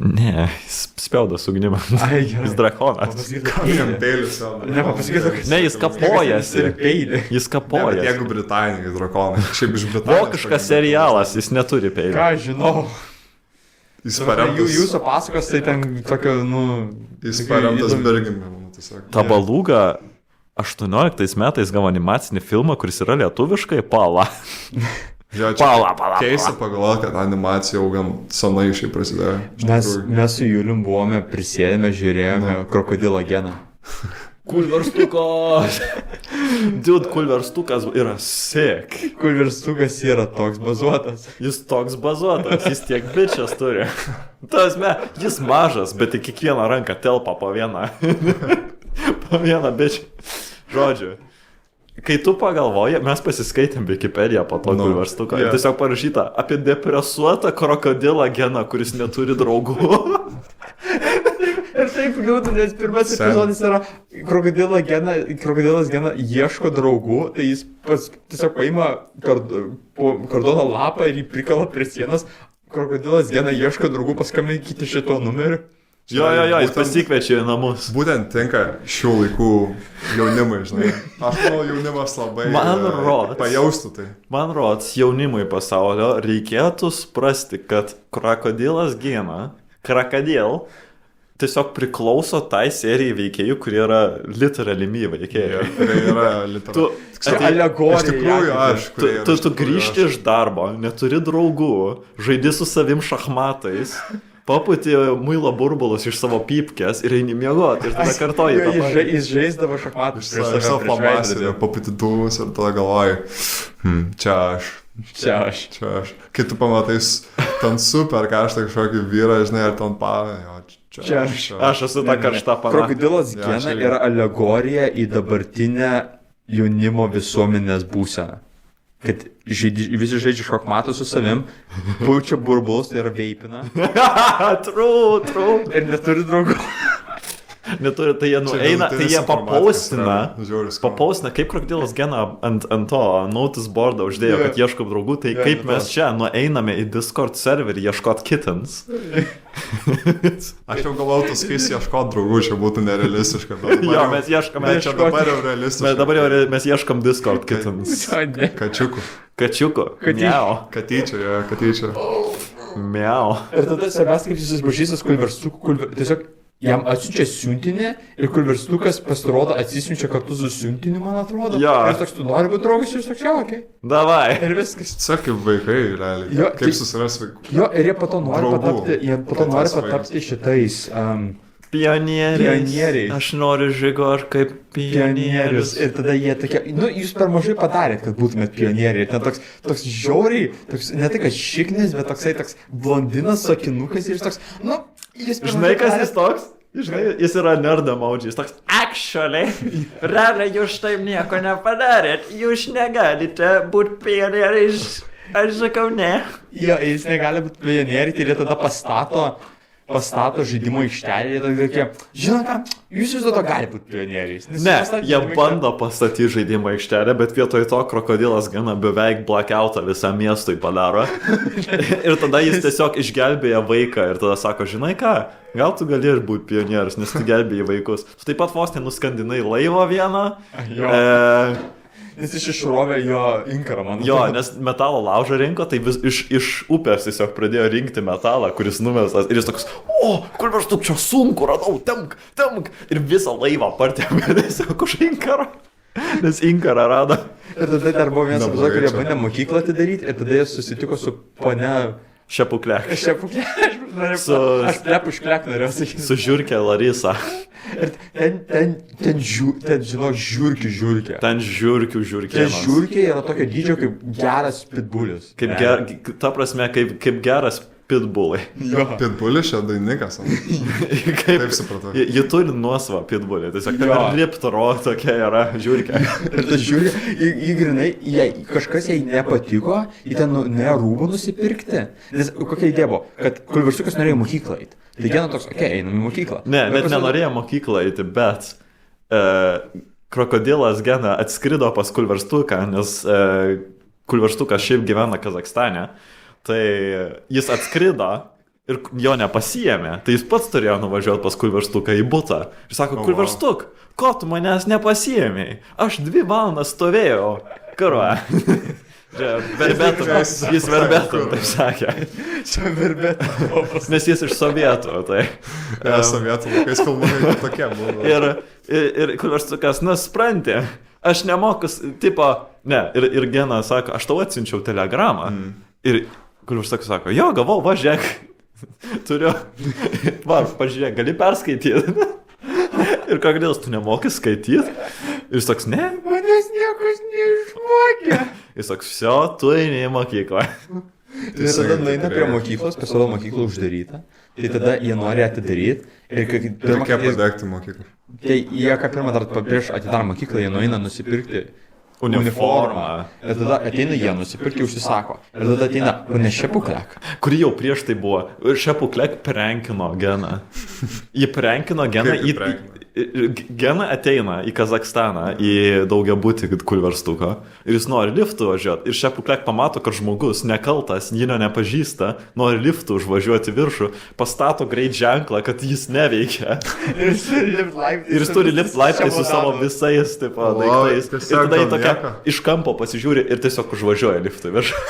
Ne, jis spjauda su ugnimi. Ai, gerai. Jis drakonas. Jam peilis jau. Nepapasakysiu, kad... Ne, jis kapojasi. Turi peilį. Jis Ne, bet kapojasi. jeigu Britanijai drakonai. Šiaip iš Britanijos. Vokiškas serialas, jis neturi peilio. Ką žinau. Jis paremtas. Jūsų pasakos tai ten tokio, nu... Jis paremtas įdomi- Bergimimu, tiesiog. Ta balūga 18 metais gavo animacinį filmą, kuris yra lietuviškai pala. Jo, čia Pala. keista pagalvoti, kad animacija jau gan senai šiaip prasidėjo. Iš tikrųjų. Mes su Julium buvome prisėdėme, žiūrėjome krokodilo geną. Kulverstukas. Dude, kulverstukas yra sick. Kulverstukas yra toks bazuotas. Jis toks bazuotas, jis tiek bičias turi. Tasme, jis mažas, bet į kiekvieną ranką telpa po vieną. Po vieną bičią. Žodžiu. Kai tu pagalvoji, mes pasiskaitėm Wikipediją po to kulverstuko. Ir tiesiog parašyta apie depresuotą krokodilą geną, kuris neturi draugų. Ir taip liūdna, nes pirmasis epizodas yra krokodilas gena ieško draugų, tai jis tiesiog paima kardono lapą ir jį prikala prie sienos. Krokodilas gena ieško draugų, paskambinkite šito numeriu. Jo, jis pasikviečia į namus. Būtent tinka šių laikų jaunimui, žinai. Aš manau, jaunimas labai pajaustų tai. Man rods, jaunimui pasaulio reikėtų suprasti, kad krokodilas gena, krokodil, tiesiog priklauso tai serijai veikėjų, kurie yra literalimi veikėjai. Tai yra literatūra. Alegorija. Iš tikrųjų, aš. Tu grįžti iš darbo, neturi draugų, žaidi su savim šachmatais, paputi muilo burbulus iš savo pypkės ir eini miegoti ir tada kartoji tą patį. Jis žaisdavo šachmatus Iš savo pamąstė, papiti dūmus ir tada galvoji, čia aš. Čia aš. Kai tu pamatais ten super karštą kažkokį vyrą, žinai, ar ten Čia aš. Aš esu ta karšta pana. Krokodilas gena yra alegorija į dabartinę jaunimo visuomenės būseną. Kad visi žaidžia šachmatų su savim, pučia burbulus, tai yra veipina. True. Ir neturi draugų. Neturi, tai jie nueina, tai jie papaustina, kaip krokodilas gena ant to notice boardą uždėjo, kad ieškom draugų, tai kaip mes čia nueiname į Discord serverį ieškot kittens. Aš jau galvau, tu skais ieškot draugų, čia būtų nerealistiška. Jo, mes ieškome. Bet čia dabar jau realistiška. Bet dabar jau mes ieškom Discord kittens. Kačiukų. Kačiuko. Miau. Katyčia. Miau. Ir tada savęs kaip susipažįstas kulverstuku, tiesiog jam atsiunčia siuntinį ir kulverstukas pasirodo atsisiunčia kartu su siuntiniu, man atrodo. Jo. Ir toks, tu nori būti draugas ir toks, okei. Davai. Ir viskas. Tiesiog kaip vaikai, realiai. Jo, Kaip tai- susiras vaikų. Jo, ir jie po to nori Draugų. patapti, šitais Pionieriais. Aš noriu žygor kaip pionierius. Ir tada jie tokie, jūs per mažai padarėt, kad būtumėt pionieriai. Ir ten toks žiauriai, ne tai, kad šiknis, bet toks blondinas su akinukais ir jis toks, jis per Žinai, mažai kas padarėt. jis toks? Žinai, jis yra nerd emoji. Jis toks, actually, realiai jūs taip nieko nepadarėt. Jūs negalite būti pionieriais. Aš sakau, ne. Jo, jis negali būti pionieriai, tai jie tada pastato žaidimo aikštelį ir tada tokie, žinot ką, jūs vis dėlto gali būti pionieriais. Ne, jie bando pastatyti žaidimo aikštelę, bet vietoj to krokodilas gana beveik blackoutą visam miestui padaro. Ir tada jis tiesiog išgelbėja vaiką ir tada sako, žinai ką, gal tu gali ir būti pionierius, nes tu gelbėjai vaikus. Tu taip pat vos nenuskandinai laivo vieną. Nes jis išrovė jo inkarą, man. Jo, nes metalo laužą rinko, tai vis iš upės tiesiog pradėjo rinkti metalą, kuris numestas. Ir jis toks, kulverstuk čia sunku, radau, temk. Ir visą laivą partėmė tiesiog už inkarą. Nes inkarą rado. Ir tada dar buvo vienas epizodas, kurie bandė mokyklą atidaryti ir tada jie susitiko su ponia... Šepuklek. Aš plepušklek norėjau sakyti. Su žiūrkė Larisa. Ir ten žinok, žiūrkė. Ten žiūrkė. Ten žiūrkė yra tokio dydžio kaip geras pitbulis. Ta prasme, kaip geras Pitbullai. Jo. Pitbullis čia dainininkas. Taip supratau. Ji turi nuosavą pitbullį, tiesiog Jo. liptaro tokia yra žiūrikė. Ir tas žiūri, į grinai, jei kažkas jai nepatiko, į ten nuėjo rūbų nusipirkti. Nes kokia idėja buvo, kad Kulverstukas norėjo mokyklą eiti. Tai Gena toks, einam į mokyklą. Ne, net nenorėjo mokyklą eiti, bet krokodilas Gena atskrido pas Kulverstuką, nes Kulverstukas šiaip gyvena Kazakstane. Tai jis atskrido ir jo nepasiėmė. Tai jis pats turėjo nuvažiuoti pas Kulverstuką į butą. Ir sako, Kulverstuk, ko tu manęs nepasiėmėjai? Aš 2 valandas stovėjau. Karva. Jis verbetum, taip sakė. Čia verbetum. Nes jis iš sovietų. Tai. Sovietų laikais filmai tokie buvo. Ir Kulverstukas, nusprantė. Aš nemoku, tipo, ne. Ir Gena sako, aš tau atsiunčiau telegramą. Ir Kulverstukas sako, jo, gavau, važiuok. Turiu. Va, pažiūrėk, gali perskaityti. Ir krokodilas, tu nemoki skaityti? Ir jis toks, ne. Manęs niekas neišmokė. Jis toks, vsio, tu eini į mokyklą. Tai tada nueina prie mokyklos, pasirodo mokykla uždaryta. Tai tada jie nori atidaryti. Ir kai Reikia padegti mokyklą. Tai jie, ką pirmą dar prieš atidarą mokyklą, jie nueina nusipirkti uniformą. Ir tada ateina jie nusipirkti, užsisako. Ir tada ateina, ne Šepuklek. Kuri jau prieš tai buvo. Šepuklek prenkino Geną. Jį prenkino Geną. Gena ateina į Kazakstaną, į daugiabutį Kulverstuko. Ir jis nori liftu važiuoti. Ir Šepuklek pamato, kad žmogus nekaltas, jį nepažįsta, nori liftu užvažiuoti viršų, pastato greit ženklą, kad jis neveikia. Ir jis turi lipt laiptais su savo visais tipo, daiktais. Ir tada jį tokia iš kampo pasižiūri ir tiesiog užvažiuoja liftu viršų.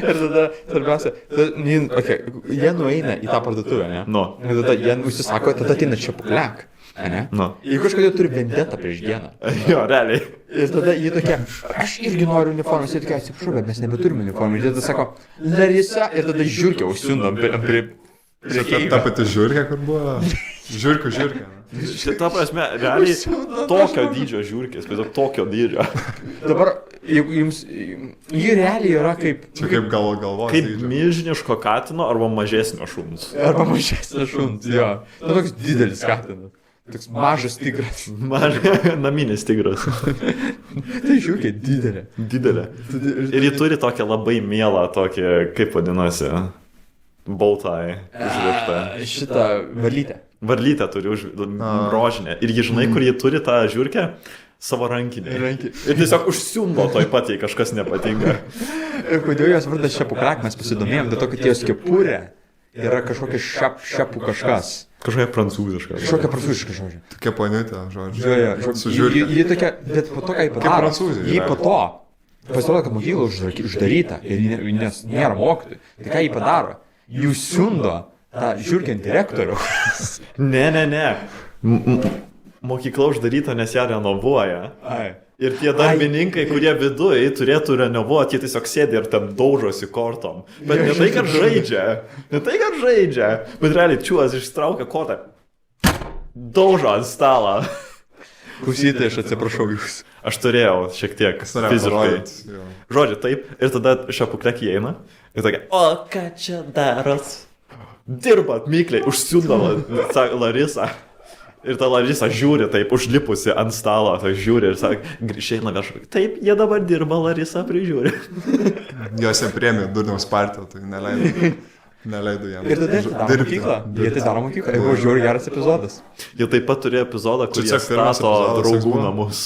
Ir tada, svarbiausia, jie nueina į tą parduotuvę, ne? Nu. Ir tada jie užsisako, tada ateina Šepuklek. Ne? Nu. Jie kažkodėl turi vendetą prieš Geną. Jo, realiai. Ir tada jie tokie, aš irgi noriu uniformos, jie tokie, atsiprašau, bet mes nebeturime uniformos. Ir tada sako, Larisa, ir tada žiūrkė užsiundom prie Ta pati žiūrkė, kur buvo. Žiūrkė. Šitą prasme, realiai tokio dydžio žiūrkės, bet tokio dydžio. Dabar, jeigu jums, jie realiai yra kaip... Čia kaip galvos. Kaip milžiniško katino arba mažesnio šuns. Arba mažesnio šuns, jo. Tai toks didelis katinas. Toks mažas tigras. Naminis tigras. Tai žiūrkė, didelė. Ir ji turi tokią labai mielą, tokį, kaip vadinasi, boltai užrištą. Šitą varlytę. Varlytę turi rožinę. Ir ji žinai, kur ji turi tą žiūrkę? Savo rankinį. Ir tiesiog užsiundo toj pat, jei kažkas nepatinka. Ir kodėl jos vardas Šepuklek, mes pasidomėjom, dėl to, kad jos kepurė yra kažkokia šepų kažkas. Kažkokia prancūziška. Kažkokia prancūziška žodžia. Tokia planetė, žodžiu. Jo. Ji tokia, bet po to, ką jį padaro, jį po to pasirodo, kad mokykla uždaryta ir nes nėra mokytojų. Tai ką jį padaro? Jų siundo tą žiūrkint direktorių. Ne. Mokykla uždaryta, nes ją renovuoja. Ir tie darbininkai, kurie viduje turėtų renovuoti, jie tiesiog sėdi ir ten daužosi kortom. Bet ne tai, kad žaidžia. Bet realiai čiuas ištraukia kortą. Daužo ant stalą. Klausytai, aš atsiprašau jūs. Aš turėjau šiek tiek fiziškai. Žodžiu, taip. Ir tada Šepuklek įeina. Ir tokia, o ką čia darot? Dirbat mikliai, užsiundavo Larisa. Ir ta Larisa žiūri taip, užlipusi ant stalo, tai žiūri ir sako, išeina viešai. Taip, jie dabar dirba, Larisa prižiūri. Jos jie priėmė Durniaus partiją, tai neleido jam. Ir tada daro mokyklą. Jie tai daro mokyklą. Ir buvo žiūri geras epizodas. Jie taip pat turėjo epizodą, kur jie stato draugų namus.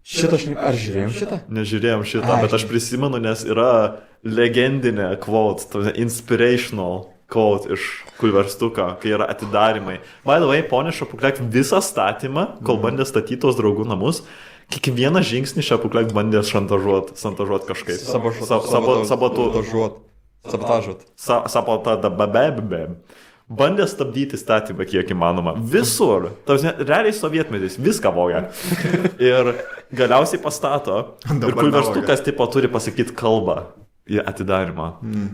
Šitą ar žiūrėjom šitą? Nežiūrėjom šitą, bet aš prisimenu, nes yra legendinė quote, inspirational quote iš Kulverstuko, kai yra atidarimai. By the way, ponė Šepuklek visą statymą, kol bandė statyti tos draugų namus, kiekvieną žingsnį Šepuklek bandė šantažuoti kažkaip. Bandė stabdyti statymą kiek įmanoma. Visur. Realiai sovietmetis. Viską vogia. Ir galiausiai pastato. Ir Kulverstukas tipo turi pasakyti kalbą į atidarimą.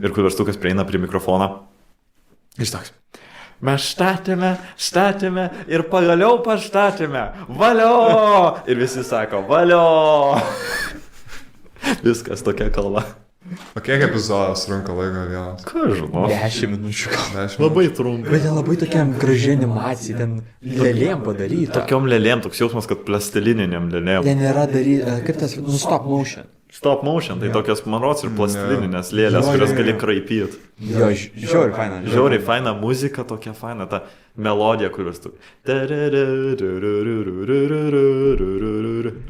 Ir Kulverstukas prieina prie mikrofoną. Ir toks. Mes statėme ir pagaliau pastatėme. Valio! Ir visi sako, valio! Viskas tokia kalba. O kiek epizodas trunka laiko vienas? Ką žinau. 10 minučių gal. 10 Labai trumpai. Bet ten labai tokiam graži animacija, ten lėlėm padaryta. Tokiom lėlėm, toks jausmas, kad plastiliniam lėlėm. Ten yra daryta, kaip tas, stop motion. Stop motion, tai tokios marots ir plastilininės lėlės, kurias gali kraipyti. Jo, žiauriai faina. Žiauriai faina muzika, tokia faina ta melodija, kur vis tu.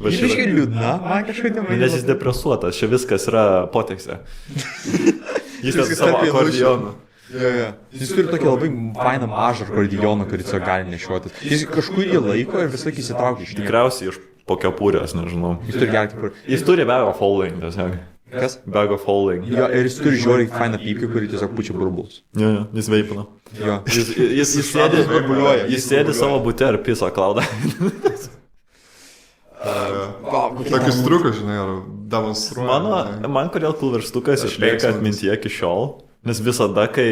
Visiškai liūdna, man kažkaip nemai. Nes jis depresuotas, čia viskas yra potekse. Jis ten Viskas savo tarp eilučių. akordeonu. Jis turi tokį labai fainą mažą akordeoną, kurį tiesiog gali nešiotis. Jis kažkurį laiko ir visą laiką įsitraukia iš nieko. Tikriausiai iš po kepurės, nežinau. Jis turi gerti kur. Jis turi bag of holding, tiesiog. Kas? Bag of holding. Jo, ir jis turi žiauriai fainą pypkį, kurį tiesiog pučia burbulus. Jo, jis veipina. Jo. Jis sėdi, burbuliuoja. jis sėdi savo bute ir piso klaudą. Tokius trukus, žinai, ar demonstruoja. Man kodėl kulverstukas Aš išlieka mėgstu. atmintyje iki šiol. Nes visada, kai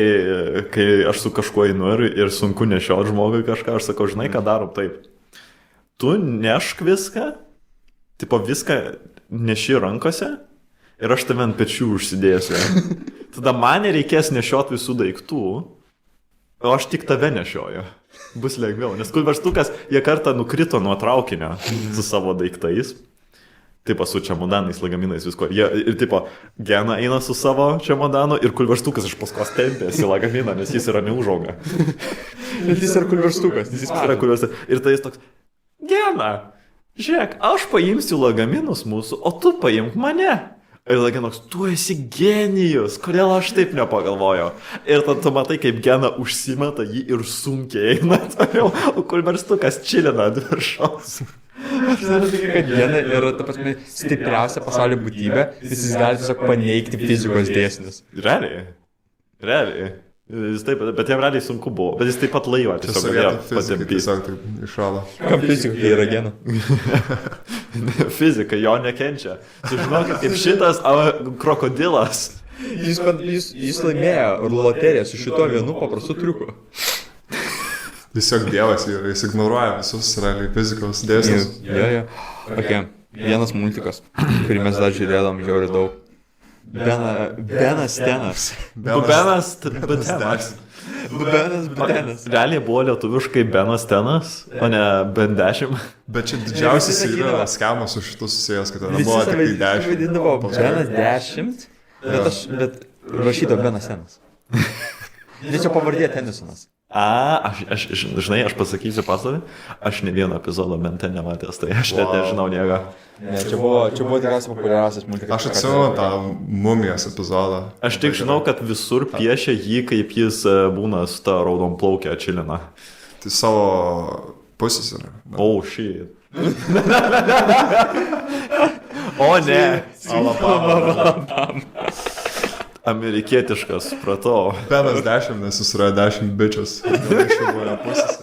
aš su kažkuo einu ir sunku nešiot žmogui kažką, aš sakau, žinai, ką darom taip. Tu nešk viską, tipo viską neši rankose ir aš tave ant pečių užsidėsiu. Tada man nereikės nešiot visų daiktų, o aš tik tave nešioju. Bus lengviau, nes kulverstukas jie kartą nukrito nuo traukinio su savo daiktais. Taip, su čemodanais, lagaminais, visko. Ir tipo, Gena eina su savo čemodanu ir kulverstukas iš paskos tempėsi lagaminą, nes jis yra neužauga. Bet jis yra kulverstukas. Jis yra kulverstukas. Ir tai jis toks, Gena, žiūrėk, aš paimsiu lagaminus mūsų, o tu paimk mane. Ir Lagenoks, tu esi genijus, kodėl aš taip nepagalvojau. Ir tada tu matai, kaip Gena užsimeta jį ir sunkiai eina toliau, o kulverstukas čilina ant viršaus. Aš noriu sakyti, kad Gena yra, ta prasme, stipriausia pasaulio būtybė, jis gali tiesiog paneigti fizikos dėsnius. Realiai. Jis taip, bet jam realiai sunku buvo, bet jis taip pat laivą tiesiog galėjo patempyti. Tiesiog taip iššalo. Kam fizika yra Gena? Fizika jo nekenčia. Sužinokit, kaip šitas krokodilas. Jis laimėjo loteriją su šito vienu paprastu triuku. Tiesiog dievas ir jis ignoruoja visus realiai fizikos dėsnius. Jo. Ok, vienas multikas, kurį mes dar žiūrėdom žiauriai daug. Benas Tenas. Benas Tenas. Benas Tenas. Realiai buvo lietuviškai Benas Tenas, o ne Ben 10. Bet čia didžiausias Visi yra sakydavo. skamas už šitus susijęs, kad ten Visi buvo tik save tai 10. vadindavo Benas 10, bet rašyto Benas Tenas. Nes jo pavardė Tenisonas. Žinai, aš pasakysiu paslaptį, aš ne vieną epizodą bent nematęs, tai aš net nežinau nieko. Ne, čia buvo tikriausiai populiariausias multikas. Aš atsimenu tą mumijos epizodą. Aš tik žinau, kad visur piešia jį, kaip jis būna su ta raudonplaukė atšilina. Tai savo pusės yra. Oh, shit. O ne. Alabama. Amerikietiškas, supratau. Benas 10, nes jis yra 10 bičias. Iš jų buvo pusės.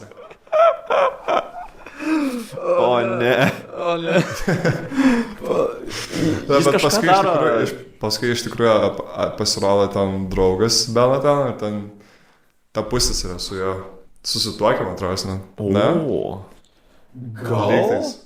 O ne. Bet kažką paskui daro. paskui iš tikrųjų pasirodo ten draugas Beno ten ir ten ta pusės yra su juo susituokė, man atrodo, ne? O. Lygtais.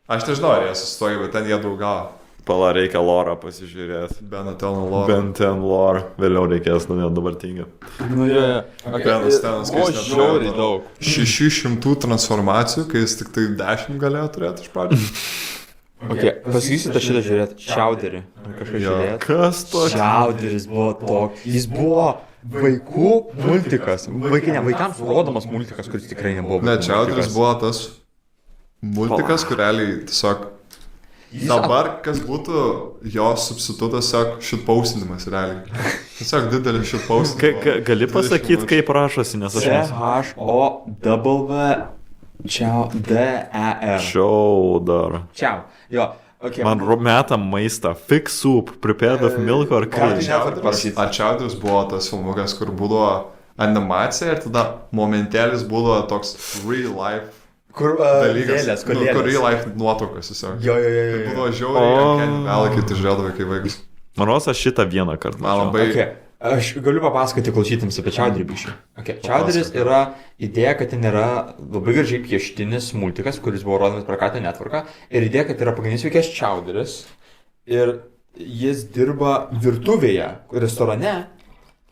Aš nežinau, ar jie susituokė, bet ten jie draugavo. Pala, reikia lorą pasižiūrėti. Beno ten lorą. Bent ten lorą. Vėliau reikės, nu, dabar tingiu. Nu, jo. Benas Tenas, kai jis žiauriai neturėjo daug. 600 transformacijų, kai jis tik tai 10 galėjo turėti iš pradžių. Ok, pasakysiu šitą žiūrėti. Čiauderį. Kažką Jo. žiūrėti. Kas to? Čiauderis buvo toks. Jis buvo vaikų multikas. Vaikams rodomas multikas, kuris tikrai nebuvo. Ne, vaikų Čiauderis multikas. buvo tas multikas, kur realiai tiesiog dabar, kas būtų jo substitutas, tiesiog šitpausinimas realiai. Tiesiog didelis šitpausinimas. Gali pasakyti, kaip rašosi, nes aš nesu. CHOWDER. Šiaudar. Čiau. Jo. Okay. Man meta maistą. Fig soup, prepared with milk or cream. Ar Čiauderis buvo tas filmukas, kur būdavo animacija ir tada momentėlis būdavo toks real life Kur dalykas. kur Kur real life nuotraukas tiesiog. Jo. Būdavo žiauriai, vėl kai tu žiūrėdavai, kai vaikas. Man rodos, aš šitą vieną kartą. Man labai... Okay. Aš galiu papasakoti klausytėms apie Čiauderį bišį. Okay. Čiauderis yra idėja, kad ten yra labai gražiai pieštinis multikas, kuris buvo rodomas per Cartoon Networką. Ir idėja, kad yra pagrindinis veikėjas Čiauderis. Ir jis dirba virtuvėje, restorane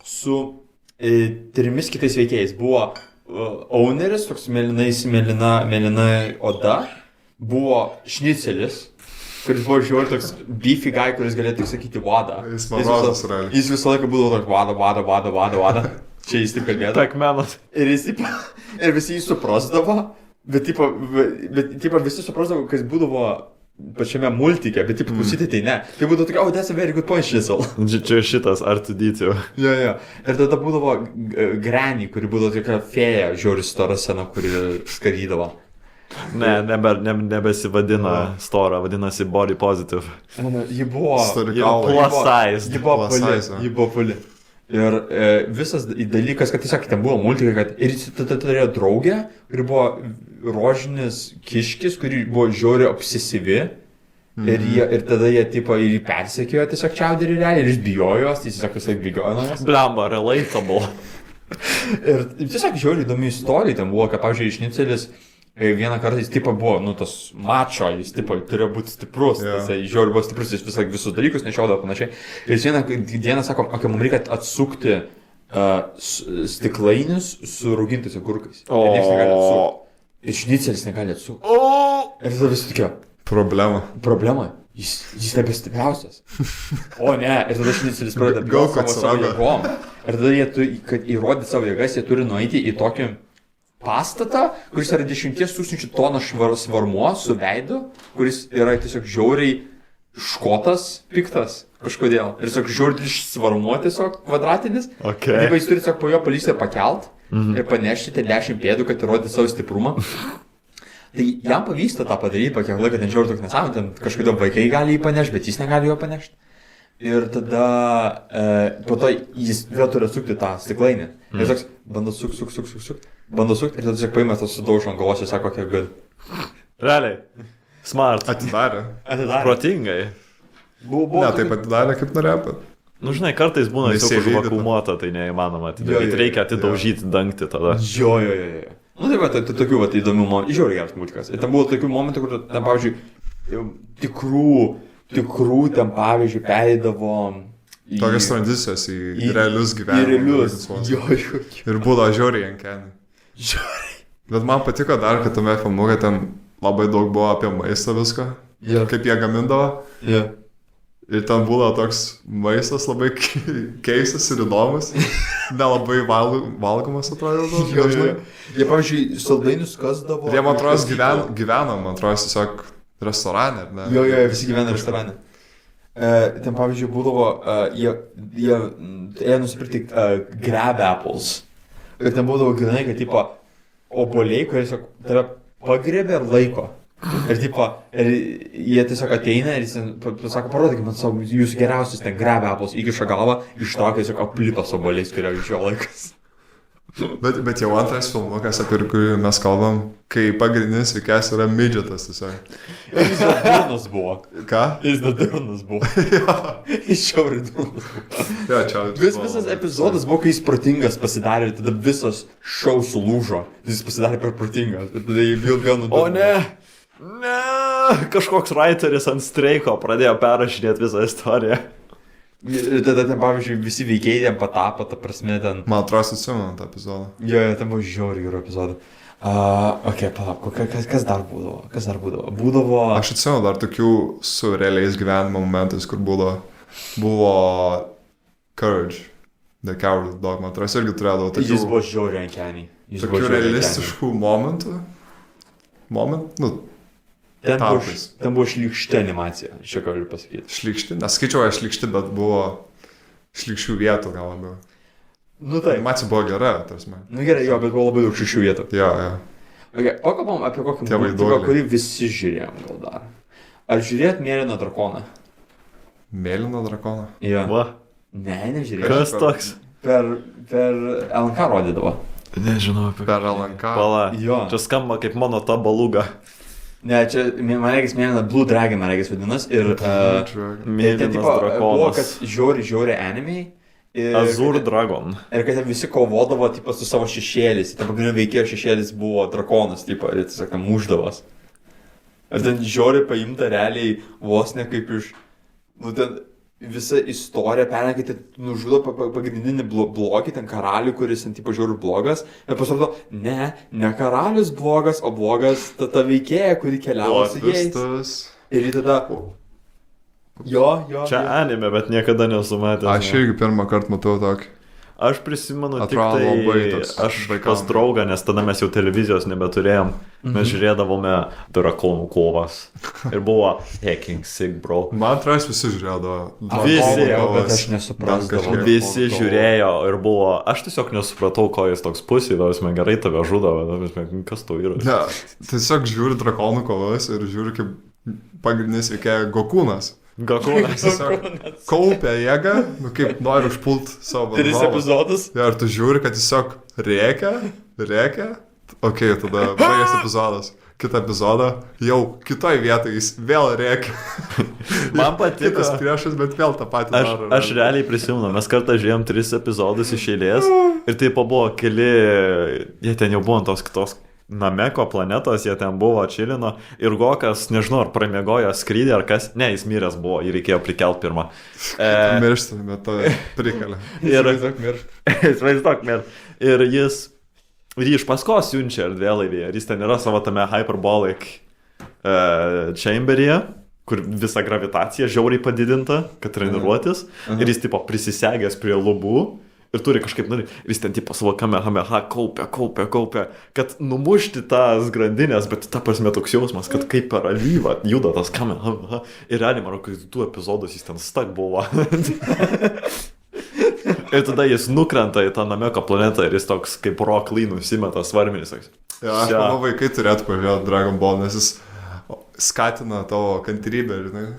su 3 kitais veikėjais. Buvo owneris, toks mėlyna oda, buvo šnicelis, kuris buvo žiūri toks beefy guy, kuris galėtų sakyti vada. Jis man rodos, realiai. Jis visą laiką būdavo toks vada. Čia jis taip kalbėdavo. Pekmenas. Ir visi jį suprasdavo, bet visi suprasdavo, kas būdavo pačiame multike, bet klausyti tai ne. Tai būdavo tokia, that's a very good point, Šisel. Čia šitas R2D2. Jo. Ir tada būdavo Granny, kuri būdavo tokia fėja, žiūri stora sena, kuri skarydavo. Ne, nebesivadina stora, vadinasi body positive. Ji buvo Plus size. Ji buvo puli. Ir visas dalykas, kad tiesiog ten buvo multikai, kad ir jis tada turėjo draugę, kuri buvo rožinis kiškis, kuri buvo žiauriai obsesyvi. Ir tada jie ir persekiojo tiesiog čiauderį realiai, ir jis bijojo jos, jis tiesiog visai bijojo nuo jos. Blemba, relatable. Ir tiesiog žiauriai įdomi istorija, ten buvo, kad, pavyzdžiui, Šnicelis vieną kartą jis buvo, tas mačo, jis turėjo būti stiprus, jis žiauriai buvo stiprus, jis visus dalykus nešiodavo panašiai. Ir jis vieną dieną sako, mums reikia atsukti stiklainius su raugintais agurkais. Ir niekas negali atsukti. Ir Šnicelis negali atsukti. Ir tada visi tokia. Problema. Jis nebestipriausias. O ne, ir tada Šnicelis pradeda bėgti savo jėgom. Ir tada jie, kad įrodyti savo jėgas, jie turi nueiti į tokį pastatą, kuris yra 10 000 tonų svarmuo su veidu, kuris yra tiesiog žiauriai škotas, piktas kažkodėl. Ir tiesiog žiauriai svarmuo tiesiog kvadratinis. Okay. Ir jis turi tiesiog po jo palystę pakelt ir panešti 10 pėdų, kad įrodyti savo stiprumą. Tai jam pavyksta tą padaryti, po kiek laiko ten žiauriai toks nesąmonė, ten kažkodėl vaikai gali jį panešti, bet jis negali jo panešti. Ir tada po to jis vėl turi atsukti tą stiklainį. Ir toks bando suk. Bando sukti ir tada tiesiog paimė tas sudaužo ant galvos ir sako, kiek good. Realiai. Smart. Atidarė. Protingai. Ne, taip atidarė kaip norėjo, bet... Žinai, kartais būna tiesiog užvakuumuota, tai neįmanoma atidaryti. Reikia atidaužyti dangtį tada. Jo. Tai tokių įdomių momentų. Žiauriai geras multikas. Ir ten buvo tokių momentų, kur ten, pavyzdžiui, tikrų ten, pavyzdžiui, pereidavo... Tokios tranzicijos į realius gyvenimus. Ir būdavo žiauriai jankenį. Bet man patiko dar, kad tame filmuke ten labai daug buvo apie maistą viską. Kaip jie gamindavo. Ir ten būdavo toks maistas labai keistas ir įdomus. Nelabai valgomas atrodo. Jie, pavyzdžiui, saldainius kasdavo. Ir jie, man atrodo, gyveno, man atrodo, tiesiog restorane, ar ne? Jo, visi gyvena restorane. Ten, pavyzdžiui, būdavo, jie nusipirkti grab apples. Ir ten būdavo grinai, kad, obuoliai, kurie tiesiog tave pagriebė ir laiko. Ir, jie tiesiog ateina ir jis sako, parodykime man savo jūsų geriausius ten grab apples, įkiša galvą, ištraukia tiesiog aplitos obuoliais, kurie iš jo laikas. Bet jau antras filmukas, apie kurį mes kalbam, kai pagrindinis veikėjas yra midžetas tiesiog. Jis dar durnas buvo. Ką? Jis dar durnas buvo. Jis šiauriai durnas buvo. Visas epizodas buvo, kai jis protingas pasidarė ir tada visas šou sulūžo. Jis pasidarė per protingas. Ir tada jį vėl nudurno. O ne! Kažkoks writeris ant streiko pradėjo perrašinėti visą istoriją. Ir tada ten, pavyzdžiui, visi veikėjai ten patapo, ta prasme ten... Man atrodo, atsimenu tą epizodą. Jo, ten buvo žiauriai gerų epizodų. Palauk, kas dar būdavo? Aš atsimenu dar tokių su realiais gyvenimo momentais, kur buvo Courage, The Cowardly Dog, man atrodo, irgi turėdavo tokių... Jis buvo žiauriai ankenį. Tokių realistiškų momentų. Ten buvo šlykšti animacija, aš čia galiu pasakyti. Šlykšti? Neskaičiuoju šlykšti, bet buvo šlykščių vietų gal labiau. Tai. Animacija buvo gera, tarsi. Gerai, jo, bet buvo labai daug šlykščių vietų. Jo. Okay, pakalbam apie kokį multiką, kurį visi žiūrėjom gal dar. Ar žiūrėt Mėlyną drakoną? Mėlyną drakoną? Jo. Va? Ne, nežiūrėjau. Kas toks? Per LNK rodydavo. Nežinau apie... Per LNK? Pala. Jo. Čia skamba kaip mano ta baluga. Ne, čia, man reikės Mėlyna Blue Dragon, man reikės vadinas. Ir Mėlynas drakonas. Buvo, kad žiauri anime. Azur Dragon. Ir kad visi kovodavo su savo šešėlis. Ten pagrindinio veikėjo šešėlis buvo drakonas, ir tiesiog ten muždavas. Ir ten žiauri paimta realiai vos ne kaip iš... ten visa istorija perina, kai nužudo pagrindinį blogį, ten karalių, kuris ten tipo žiūri blogas. Ir pasirodo, ne karalius blogas, o blogas ta veikėja, kuri keliavo su jais. Ir tada... Jo. Čia anime, bet niekada nesu matęs. Aš irgi pirmą kartą matau tokį. Aš prisimenu Atrodo tik labai tai, toks aš vaikam. pas draugą, nes tada mes jau televizijos nebeturėjom, mes žiūrėdavome Drakonų kovas ir buvo Hacking Sick, bro. Man atrodo, visi žiūrėdavo. Visi, bet aš nesuprasdavau. Visi žiūrėjo ir buvo, aš tiesiog nesupratau, ko jis toks pusė, man gerai tave žudo, kas tau yra. Ne, tiesiog žiūri Drakonų kovas ir žiūri, kaip pagrindinis veikia Gokūnas. Gakūnas. Tiesiog kaupia jėgą, kaip nori užpult savo 3 epizodus. Ja, ir tu žiūri, kad tiesiog rėkia. Okei, tada baigęs epizodas. Kitą epizodą, jau kitoj vietoje jis vėl rėkia. Man patiko. Kitas priešas, bet vėl tą patį daro. Aš realiai prisimenu, mes kartą žiūrėjom 3 epizodus iš eilės ir tai buvo keli, jie ten jau buvo ant tos kitos Nameko planetos, jie ten buvo čilino ir Gokas, nežinau, ar pramiegojo skrydį ar kas, ne, jis miręs buvo, jį reikėjo prikelt pirmą. Miršti, bet to prikalė. Įsivaizduok miršti. Ir jis iš paskos siunčia erdvėlaivį, ir jis ten yra savo tame hyperbolic chamberyje, kur visa gravitacija žiauriai padidinta, kad treniruotis, ir jis tipo prisisegęs prie lubų. Ir turi kažkaip, ir jis ten tipo savo kamehameha kaupia, kad numušti tas grandinės, bet ta prasme toks jausmas, kad kaip per alyvą juda tas kamehameha. Ir realiai, man kai 2 epizodus jis ten stak buvo. Ir tada jis nukrenta į tą Nameko planetą ir jis toks kaip Rock Lee nusimeta svarmenis. Ja, aš manau, vaikai turėtų pažiūrėti Dragon Ball, nes jis skatina tavo kantrybę, žinai.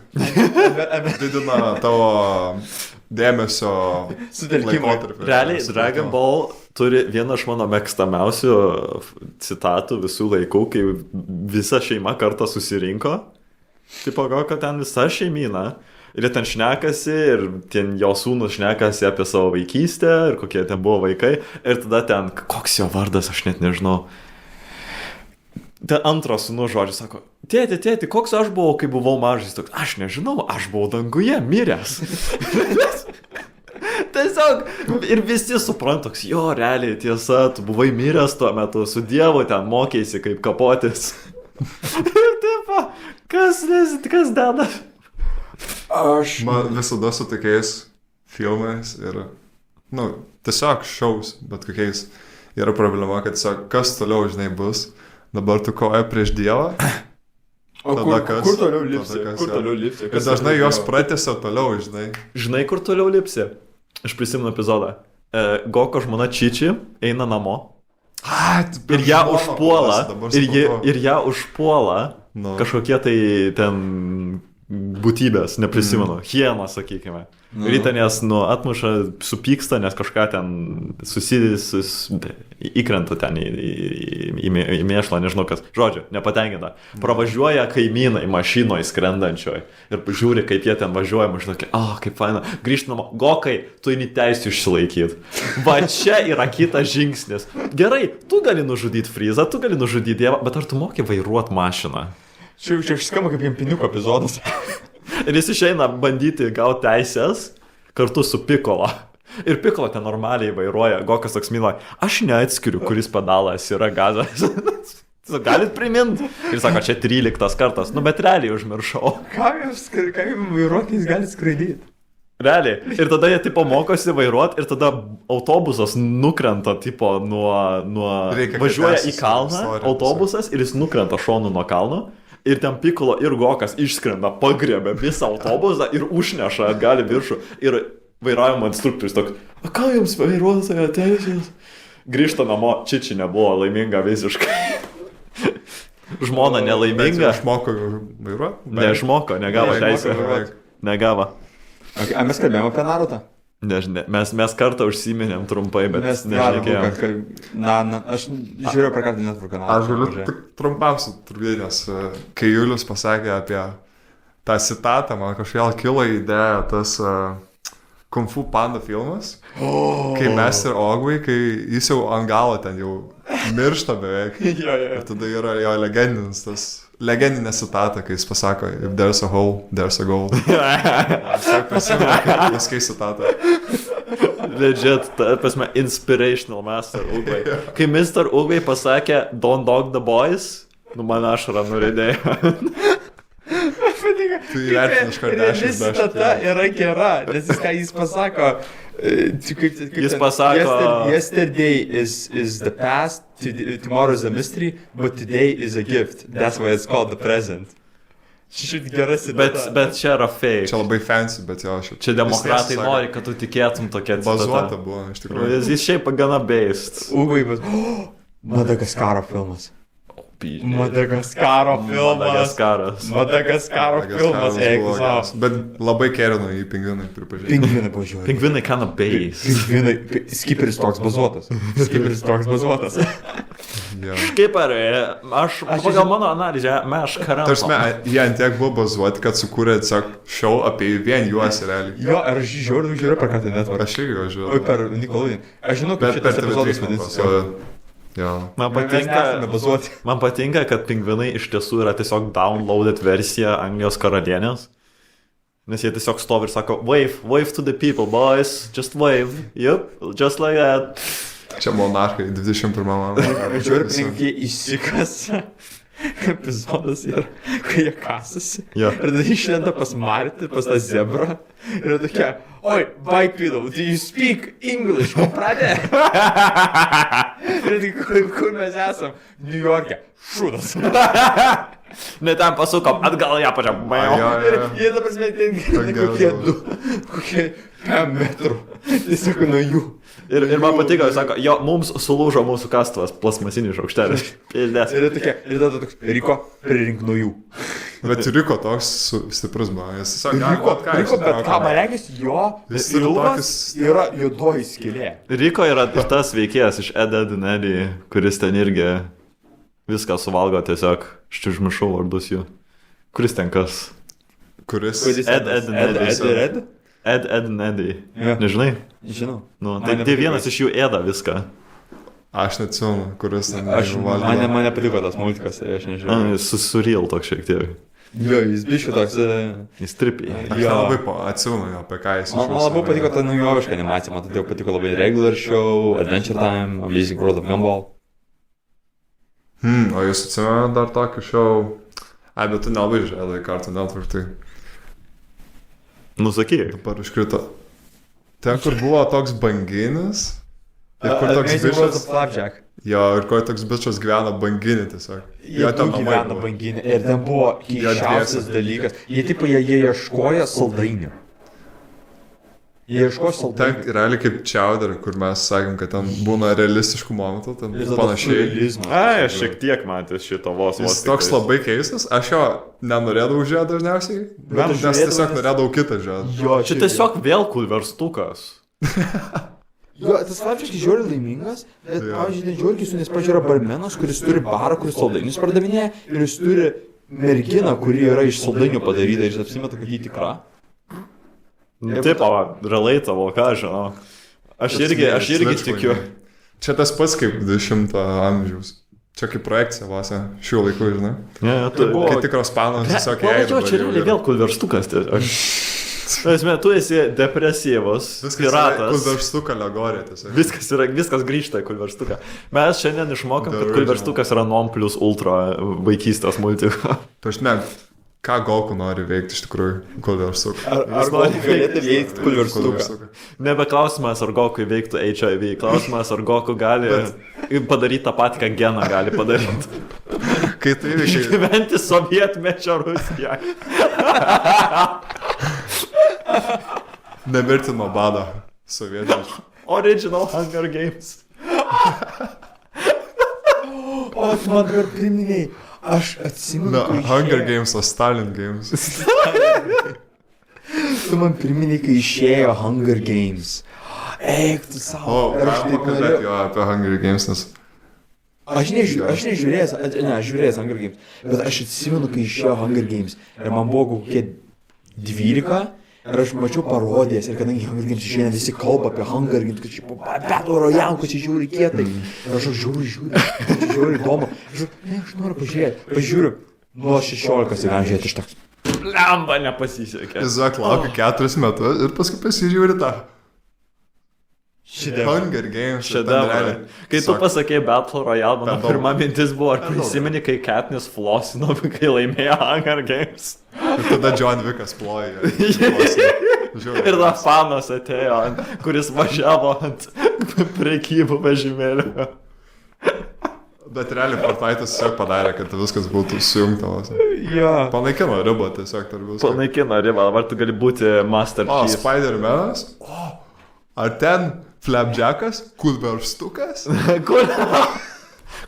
Didina tavo dėmesio laikotarpį. Realiai, Dragon Ball turi vieną iš mano mėgstamiausių citatų visų laikų, kai visa šeima kartą susirinko. Tipo, kad ten visa šeimyna. Ir jie ten šnekasi, ir ten jo sūnus šnekasi apie savo vaikystę, ir kokie ten buvo vaikai. Ir tada ten, koks jo vardas, aš net nežinau. Ten antras sūnus žodžiu sako, tėti, koks aš buvau, kai buvau mažas? Toks, aš nežinau, aš buvau danguje, miręs. Tiesiog, ir visi supranta, toks, jo, realiai tiesa, tu buvai miręs tuo metu, su Dievu ten mokėsi kaip kapotis. Ir taip, kas deda? Man visada su tokiais filmais ir, tiesiog šaus, bet kokiais yra problema, kad tiesiog kas toliau, žinai, bus. Dabar tu kovoji prieš Dievą. O kur toliau lipsi? Ir dažnai jos pratęsia toliau, žinai. Žinai, kur toliau lipsi? Aš prisimenu epizodą. Goko žmona Čiči eina namo. Ir ją užpuola kažkokie tai ten būtybės, neprisimenu. Hiena, sakykime. Ir ten jas atmuša, supyksta, nes kažką ten įkrenta ten į mėšlą, nežinau kas. Žodžiu, nepatenkinta. Pravažiuoja kaimynai mašinoje skrendančioj. Ir žiūri, kaip jie ten važiuoja, mažinokė, kaip faina. Grįžtama, Gokai, tu eini teisių išsilaikyti. Va čia yra kitas žingsnis. Gerai, tu gali nužudyti Frizą, tu gali nužudyti Dievą, bet ar tu moki vairuoti mašiną? Čia skamba kaip Jempiniuko epizodas. Ir jis išeina bandyti gauti teisės kartu su Piccolo. Ir Piccolo ten normaliai vairuoja. Gokas toks myla, aš neatskiriu, kuris pedalas yra gazas. Galit priminti? Ir sako, čia 13 kartas. Bet realiai užmiršau. Ką jums vairuotis gali skraidyti? Realiai. Ir tada jie tipo mokosi vairuoti ir tada autobusas nukrenta tipo važiuoja į kalną autobusas ir jis nukrenta šonu nuo kalno. Ir ten Piccolo ir Gokas išskrenda, pagriebia visą autobusą ir užneša atgal į viršų. Ir vairavimo instruktorius toks, ką jums vairuotojo teisės? Grįžta namo, Čiči nebuvo laiminga visiškai. Žmona nelaiminga. Išmoko vairuoti? Neišmoko, negavo teisę. Negavo. Ar mes kalbėjome apie Narutą? Mes kartą užsiminėm trumpai, bet nešnekėjom. Aš žiūrėjau per kartą Network kanalą. Aš galiu tik trumpam sutrukdyti, nes kai Julius pasakė apie tą citatą, man kažkaip kilo idėja tas Kung Fu Panda filmas, kai mes ir Ogvai, kai jis jau ant galo ten jau miršta beveik. Ir tada yra jo legendinis tas legendinę citatą, kai jis pasako, if there's a hole, there's a goal. Tiesiog prisimenu, kaip jis kai citatą. Legit, ta prasme, inspirational master Ugvai. Kai Mr. Ugvai pasakė, don't dog the boys, man ašara nuridėjo. Tu įvertini iš karto 10. Citata yra gera, nes jis pasako, Jis pasako, yesterday is the past, tomorrow is a mystery, but today is a gift. That's why it's called the present. Šit gera citata. bet čia yra fake. Čia labai fancy, bet jo, Čia demokratai nori, kad tu tikėtum tokia citata. Bazuota buvo, iš tikrųjų. Jis šiaip gana based. Ugvai, bet... Madagaskaro filmas. Madagaskaro filmas, jeigu savo. Bet labai kerino į pingvinai, pripažinti. Pingvinai važiuoja. Pingvinai kinda based. Skiperis toks bazuotas. Jo. Kaip ar, aš pagal mano analizę, mes karantam. Tarsime, jie ant tiek buvo bazuoti, kad sukūrė tiesiog show apie vien juos realiai. Jo, ir aš žiūriu per Cartoon Network. Aš irgi jo Oi, žiūriu. per Nickelodeon. Aš žinau, kaip šitas epizodas vadinasi. Jo. Man patinka, kad pingvinai iš tiesų yra tiesiog downloaded versija Anglijos karalienės. Nes jie tiesiog stovi ir sako, wave to the people, boys, just wave, yep, just like that. Čia monarchai 21 amžiuje. Aš žiūriu, kaip jie įsikasa. Epizodas yra, kai jie kasasi. Jo. Ir tada išlenda pas Martį, pas tą zebrą. Ir tokia, oi, bipedal, do you speak English? Kompradė? Ir tai kur mes esam? New York'e. Šūdas. Ne ten pasukom, atgal ją pačiam. Ir jie dabar ten kokie 5 metrų. Tiesiog nuo jų. Ir man patiko, jis sako, jo, mums sulūžo mūsų kastuvas, plasmasinis šaukštelis. Ir tada toks, Riko, prirink nuo jų. Bet Riko toks stiprus buvo. Jis tiesiog, Riko, bet ką man regis, jo pilvas yra juodoji skylė. Riko yra tas veikėjas iš Ed, Ed and Eddie, kuris ten irgi viską suvalgo tiesiog, aš čia užmiršau vardus jų. Kuris ten kas? Kuris? Ed and Eddie. Nežinai? Žinau. Nu, tai vienas iš jų ėda viską. Aš neatsimenu, kuris ten valgo. Man nepatiko tas multikas, tai aš nežinau. Jis surreal toks šiek tiek. Jo, jis biškiu toks. Jis tripiai. Aš labai atsimenu, apie ką jis man labai patiko ta naujoviška animacija, man todėl patiko labai Regular Show, Adventure Time, Amazing World of Gumball. O jūs atsimenu dar tokį show? Bet tu nelabai žiūrėjai Cartoon Network, tai... Nusakyk. Dabar iškrito. Ten, kur buvo toks banginis. Ir kur toks Amazing World of bičas. Flapjack. Jo, ir kur toks bičas gyvena banginį tiesiog. Jie ten gyveno banginį. Ir ten buvo keisčiausias dalykas. Jie ieškojo saldainių. Jie ieškojo saldainių. Ten realiai kaip Chowder, kur mes sakėm, kad ten būna realistiškų momentų, ten panašiai. Aš šiek tiek matęs šito vos. Jis toks labai keistas, aš jo nenorėdavau žiūrėti dažniausiai, nes tiesiog norėdavau kitą žiūrėti. Čia tiesiog vėl kulverstukas. Jo, tas Flapjack žiūri laimingas, bet, pavyzdžiui, ten žiūri keistų, nes, pavyzdžiui, yra barmenas, kuris turi barą, kuris saldainius pardavinėja, ir jis turi merginą, kuri yra iš saldainių padaryta, ir jis apsimeta, kad jį tikra. Taip, relatavo, ką žinau. Aš irgi tikiu. Čia tas pats kaip 20 amžiaus. Čia kaip projekcija vos, šių laikų, žinai. Kai tikros panos tiesiog įeina. Čia realiai vėl kulverstukas. Tu esi depresyvus, piratas. Kulverstuką alegorija tiesiog. Viskas grįžta į kulverstuką. Mes šiandien išmokam, kad kulverstukas yra non plus ultra vaikystės multika. Ką Goku nori veikti iš tikrųjų, kulverstuką? Ar Goku galėtų veikti kulverstuką? Nebe klausimas, ar Goku veiktų HIV. Klausimas, ar Goku gali padaryti tą patį, ką Geną gali padaryti. Kai tai reikia... Gyventi sovietmečio Rusiją. Nemirti nuo bado sovietmečio. Original Hunger Games. O, tu man dar priminėjai. Aš atsimenu, Hunger Games, o Stalin Games. Tu man priminėjai, kai išėjo Hunger Games. Eik, tu savo. O, aš taip kalbėti jo apie Hunger Games, nes... Aš nežiūrėjęs Hunger Games, bet aš atsimenu, kai išėjo Hunger Games. Ir man buvo kokie 12. Ir aš mačiau parodijas, ir kadangi Hunger Games išeina, visi kalba apie Hunger Games, kad čia Battle Royale, kad čia žiūri kietai. Ir aš žiūri įdomu. Aš noriu pažiūrėti. Pažiūriu, nuo 16 gyvenu žiūrėti iš toks. Lemba nepasisekė. Tiesiog laukia 4 metus ir paskui pasižiūri tą Šedevras. Hunger Games. ir ten Šedevrą. realiai Kai tu tiesiog- pasakei Battle Royale, mano Per daug. pirma mintis buvo, ar Per daug. prisimeni, kai Katniss flosino, kai laimėjo Hunger Games. Ir tada John Wickas ploja. Ir ta fanas atėjo, kuris važiavo ant prekybų vežimėlio. Bet realiai Fortnite'as tiesiog padarė, kad viskas būtų sujungta. vos ne. Jo. Panaikino ribą tiesiog tarp visko. Panaikino ribą, dabar tu gali būti Master O, Chief. Spider-Manas? O, ar ten Flapjackas? Kulverstukas? Kur?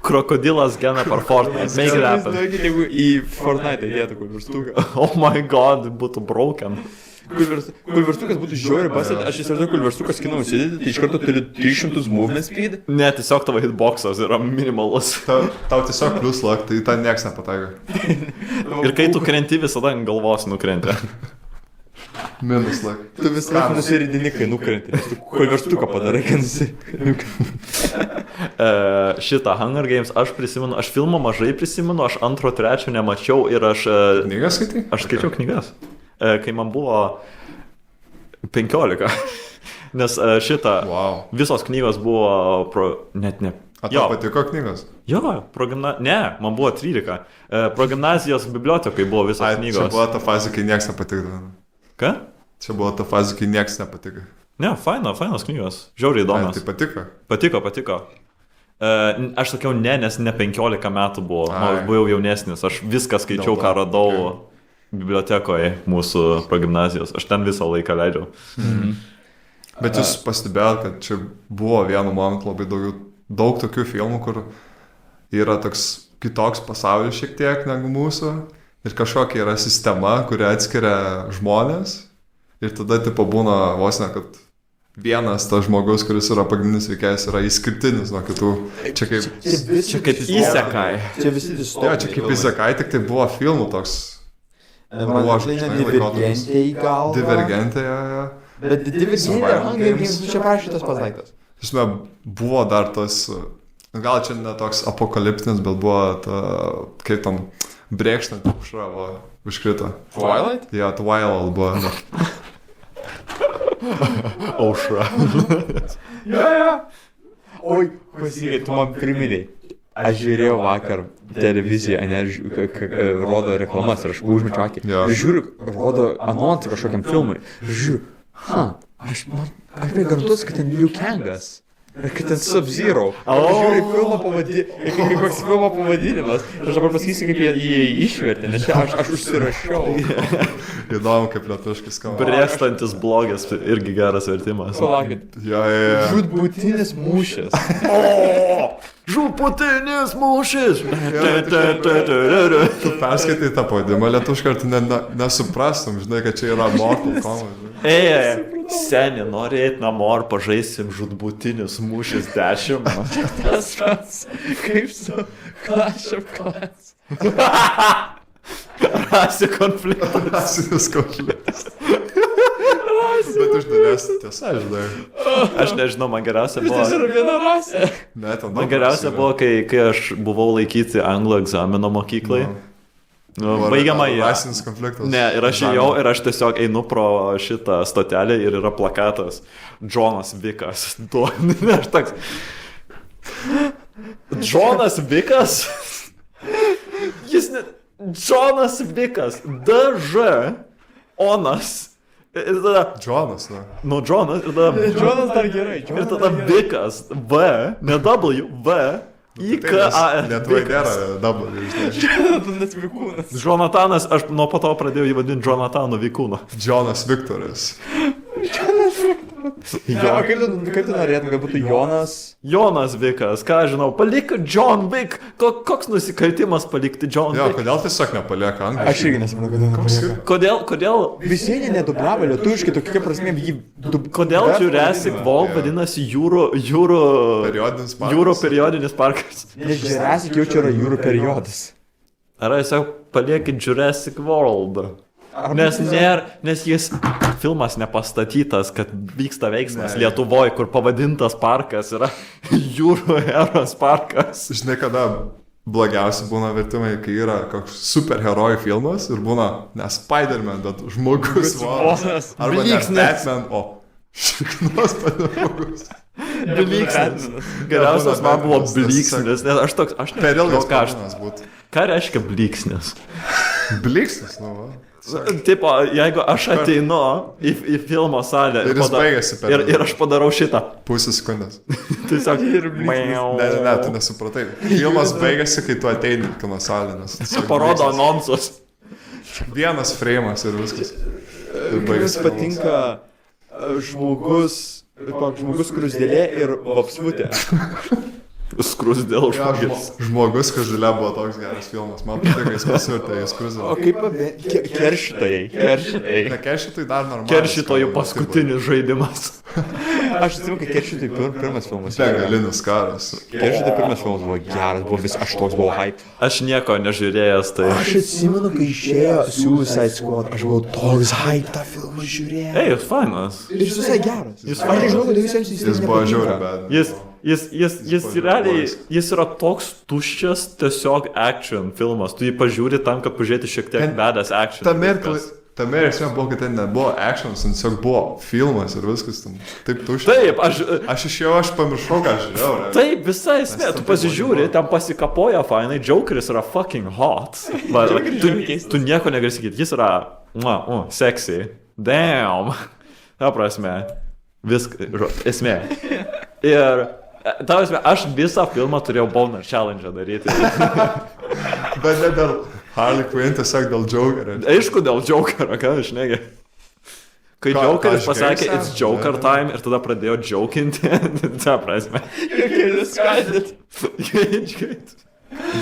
Krokodilas gena per Fortnite. Make it happen. Įsivaizduokit, jeigu į Fortnite įdėtų kulverstuką. Oh my god, būtų broken. Kulverstukas būtų žiauri basat, aš įsivaizduoju, kulverstukas kino užsidėti, tai iš karto turi 300 movement speed. Ne, tiesiog tavo hitboxas yra minimalus. Tau tiesiog plius luck, tai ten nieks nepataiko. Ir kai tu krenti, visada ant galvos nukrenti. Minus luck. Tu visą nusiridini, kai nukrenti. Nes tu kulverstuką padarai, kai nusiridini. Šitą Hunger Games aš prisimenu, aš filmą mažai prisimenu, aš 2, 3 nemačiau ir aš... Knygas skaitai? Aš skaičiau knygas. Kai man buvo 15. Nes šitą... Wow. Visos knygos buvo... Net ne... A tau patiko knygos? Jo, ne, man buvo 13. Progimnazijos bibliotekai buvo visos Ai, čia knygos. buvo ta fazė, kai nieks nepatiko. Ką? Čia buvo ta fazė, kai nieks nepatiko. Ne, fainos knygos. Žiauriai Ai, įdomios. tai patiko. Patiko. Aš sakiau ne, nes ne 15 metų buvo. Ai. Aš buvau jaunesnis. Aš viską skaičiau, Dėl to, ką radau okay. bibliotekoje mūsų progimnazijos. Aš ten visą laiką leidžiau. Bet jūs pastebėjot, kad čia buvo vienu momentu labai daug tokių filmų, kur yra toks kitoks pasaulis šiek tiek negu mūsų. Ir kažkokia yra sistema, kuri atskiria žmonės. Ir tada tipo būna vos ne, kad vienas tas žmogus, kuris yra pagrindinis veikėjas, yra išskirtinis nuo kitų. Čia kaip... Čia kaip įsekai. Čia visi distopijai. Jo, čia kaip įsekai, tik tai buvo filmų toks... Man Ruoštas, ateina žinai, Divergentė į galvą. Divergentė, jo. Bet Divergentė, Survival Hunger Games. Games, nu čia prašy tas pats daiktas. Žinoma, buvo dar tas, gal čia ne toks apokaliptinis, bet buvo ta, kaip tam brėkšnant aušra, užkrito. Twilight? Jo, Twilight buvo. Aušra. Jo. Oi, pasikai, tu man priminėjai. Aš žiūrėjau vakar televiziją, rodo reklamas ir aš užmečiau akį. Jo. Ir žiūriu, rodo anonsą kažkokiam filmui. Ir žiūriu, aš garantuos, kad ten Liu Kangas. Ir kad ten Sub-Zero. Ir žiūriu filmo pavadinimas. Ir koks filmo pavadinimas. Ir aš dabar pasakysiu, kaip jie išvertė, nes čia aš užsirašiau. Įdomu, kaip lietuviškai skamba. Brėstantis blogas irgi geras vertimas. Palaukit. Jo. Žūtbūtinis mūšis. Žūputinis mūšis. Tu perskaitai tą pavadimą lietuviškai ir tu nesuprastum, žinai, kad čia yra Mortal Kombat. Seni, nori eiti namo ar pažaisim žūtbūtinis mūšis 10. Tas pats, kaip su Clash of Clans. Rasi konfliktas. Rasinis konfliktas. Bet iš dalies tiesa, žinai. Aš nežinau, man geriausia buvo... Tai yra viena rasė. Ne, ten Man geriausia buvo, kai aš buvau laikyti anglų egzamino mokyklai. Baigiamą į... Rasinis konfliktas. Ne, ir aš ėjau ir aš tiesiog einu pro šitą stotelę ir yra plakatas Džonas Vikas. Aš toks... Džonas Vikas? Jis ne... Džonas Vikas. D.Ž. Onas. Ir tada... Džonas, ne. Nu, Džonas ir tada... Džonas dar gerai. Ir tada Vikas. V. Ne W. V. I-K-A-S. Lietuvai nėra dabar, žinai. Jonatanas Vikūnas. Jonatanas, aš nuo po to pradėjau jį vadinti Jonatanu Vikūnu. Jonas Viktoras. Jo, kaip tu norėtum, kad būtų Jonas? Jonas Vikas, ką žinau, palik John Vick. Koks nusikaltimas palikti John Jo, Vick? kodėl tiesiog nepalieka angliškai? Aš irgi nesuprantu, kodėl. Kodėl? Visi jie nedublavo lietuviškai, tokia prasme jį... Kodėl Jurassic World vadinasi jūrų Periodinis parkas. Jūrų periodinis parkas? Nes Jurassic jau čia yra jūrų periodas. Ar tiesiog paliekit Jurassic World? Nes jis filmas nepastatytas, kad vyksta veiksmas Lietuvoje, kur pavadintas parkas yra jūrų eros parkas. Žinai, kada blogiausi būna vertimai, kai yra koks superherojų filmas ir būna ne Spider-Man, bet žmogus voras. Arba ne Batman, o šiknos žmogus. Blyksnis. Geriausias man buvo blyksnis, nes aš toks, aš Per ilgas nežinau, ką aš... pavadinimas būtų. Ką reiškia blyksnis? Blyksnis, nu va. Tipo, jeigu aš ateinu į filmo salę Ir jis baigėsi per... ir aš padarau šitą. Pusę sekundės. Tiesiog Ne, tu nesupratai. Filmas baigėsi, kai tu ateini į kino salę, nes... tiesiog parodo blyksnis. anonsus. Vienas freimas ir viskas. Ir Jums baigėsi filmas. patinka žmogus krusdėlė ir vapsvutė. Skrusdėl Jo, žmogus. Žmogus Kazilė buvo toks geras filmas. Man patinka, jis pasiūrė, jis O kruzino. kaip keršytojai? Ne, keršytai dar normaliai. Keršytojų paskutinis žaidimas. Aš atsimenu, kad keršytojai pirmas filmas. Begalinis karas. Keršytojai pirmas filmas buvo geras, buvo vis, aš toks buvau hype. Aš nieko nežiūrėjęs, tai... Aš atsimenu, kai išėjo Suicide Squad, aš buvau toks hype tą filmą žiūrėjau. Ei, jis fainas. Ir jis visai geras. Jis Aš nežinau, kad visiems Jis buvo žiauriai, bet... Jis realiai, jis yra toks tuščias tiesiog action filmas. Tu jį pažiūri tam, kad pažiūrėti šiek tiek badass action. Tame esmė buvo, kad ten nebuvo actions, ten tiesiog buvo filmas ir viskas ten taip tuščias. Taip, Aš išėjau, aš pamiršau, ką aš žiūrėjau. ne? taip, visa esmė. Tu pasižiūri, ten pasikapoja fainai, Jokeris yra fucking hot. Tu nieko negali sakyti, jis yra sexy. Damn. Ta prasme. Esmė. Ir ta prasme, aš visą filmą turėjau Boner Challenge daryti. Bet ne dėl Harley Quinn, tiesiog dėl Jokerio. Aišku, dėl Jokerio, ką aš negi. Kai Ką, Jokeris aš pasakė, geisam? it's Joker time ir tada pradėjo jokinti, ta prasme.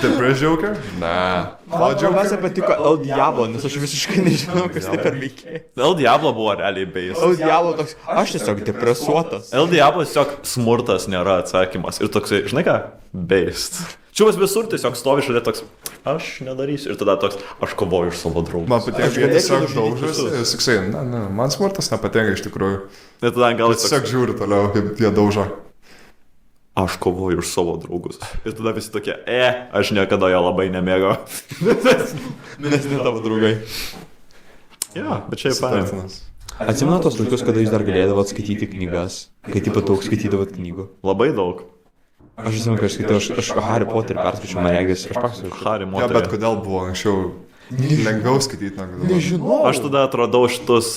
Depressed Joker? Ne. O Man Joker? labiausiai patiko El Diablo, nes aš visiškai nežinau, kas tai per veikėjai. El Diablo buvo realiai beis. El Diablo toks, aš tiesiog depresuotas. El Diablo tiesiog smurtas nėra atsakymas. Ir toksai, žinai ką? Beist. Čiūvas visur tiesiog stovi šalia toks, aš nedarysiu. Ir tada toks, aš kovoju už savo draugų. Man patinka, Aš kad jie galėčiau tiesiog nužudyti daužosi. visus. Jis saksai, ne, man smurtas nepatinka iš tikrųjų. Ir tada gal Jis jis tiesiog toks, žiūri toliau, kaip jie daužo. aš kovoju už savo draugus. Ir tada visi tokie, aš niekada jo labai nemėgau. Nes ne tavo draugai. Jo, bet čia jau paėmė. Sutartinas. Atsimenu tos laikus, kada jūs dar galėdavot skaityti knygas, kai taip pat daug skaitydavot knygų. Labai daug. Aš atsimenu, kad aš skaitau, aš Harry Potterį perskaičiau, man regis, aš pasakoju. Harry Jo, Potter. bet kodėl buvo anksčiau lengviau skaityti negu dabar? Nežinau. Aš tada atradau šitus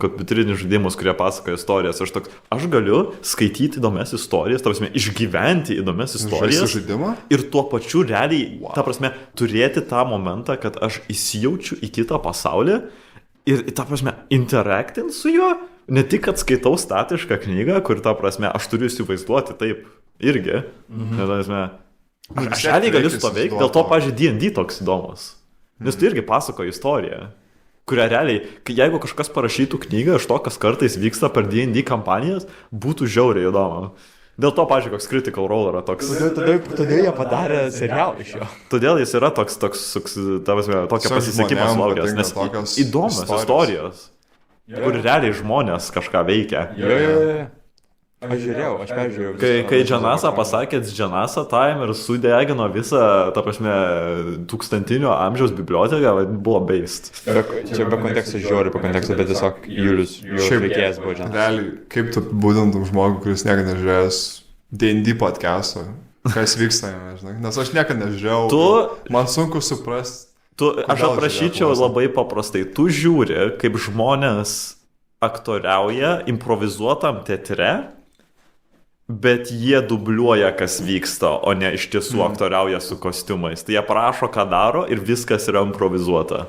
kompiuterinius žaidimus, kurie pasakoja istorijas. Aš galiu skaityti įdomias istorijas, ta prasme, išgyventi įdomias Žaisti istorijas. žaidimą? Ir tuo pačiu realiai, ta prasme, turėti tą momentą, kad aš įsijaučiu į kitą pasaulį ir, ta prasme, interaktint su juo. Ne tik, kad skaitau statišką knygą, kur, ta prasme, aš turiu įsivaizduoti taip irgi. Ta prasme, aš realiai galiu su to veikti, dėl to, pažiūrėjau, D&D toks įdomus. Nes tu irgi pasakoji istoriją, kurią realiai, jeigu kažkas parašytų knygą iš to, kas kartais vyksta per D&D kampanijas, būtų žiauriai įdomu. Dėl to, pažiūrėjau, koks Critical Role yra toks. Todėl jie padarė serialą iš jo. Todėl jis yra toks ta prasme, tokia Tiesiog pasisekimo žmonėm slaugės, patinka nes tokios įdomios istorijos, kur realiai žmonės kažką veikia. Jo. Aš žiūrėjau, aš peržiūrėjau. Kai Džanasa pasakė Džanasa Time ir sudegino visą, ta prasme, tūkstantinio amžiaus biblioteką, buvo beist. Čia be konteksto žiūri, be konteksto, bet tiesiog Julius, jo Šiaip veikėjas buvo žinai. Realiai, kaip tu būdintum žmogų, kuris niekada nežiūrėjęs D&D podcast'o, kas vyksta jame, žinai? Nes aš niekada nežiūrėjau. Man sunku suprasti. Aš aprašyčiau labai paprastai. Tu žiūri, kaip žmonės aktoriauja improvizuotam teatre, bet jie dubliuoja, kas vyksta, o ne iš tiesų aktoriauja su kostiumais. Tai jie prašo, ką daro ir viskas yra improvizuota.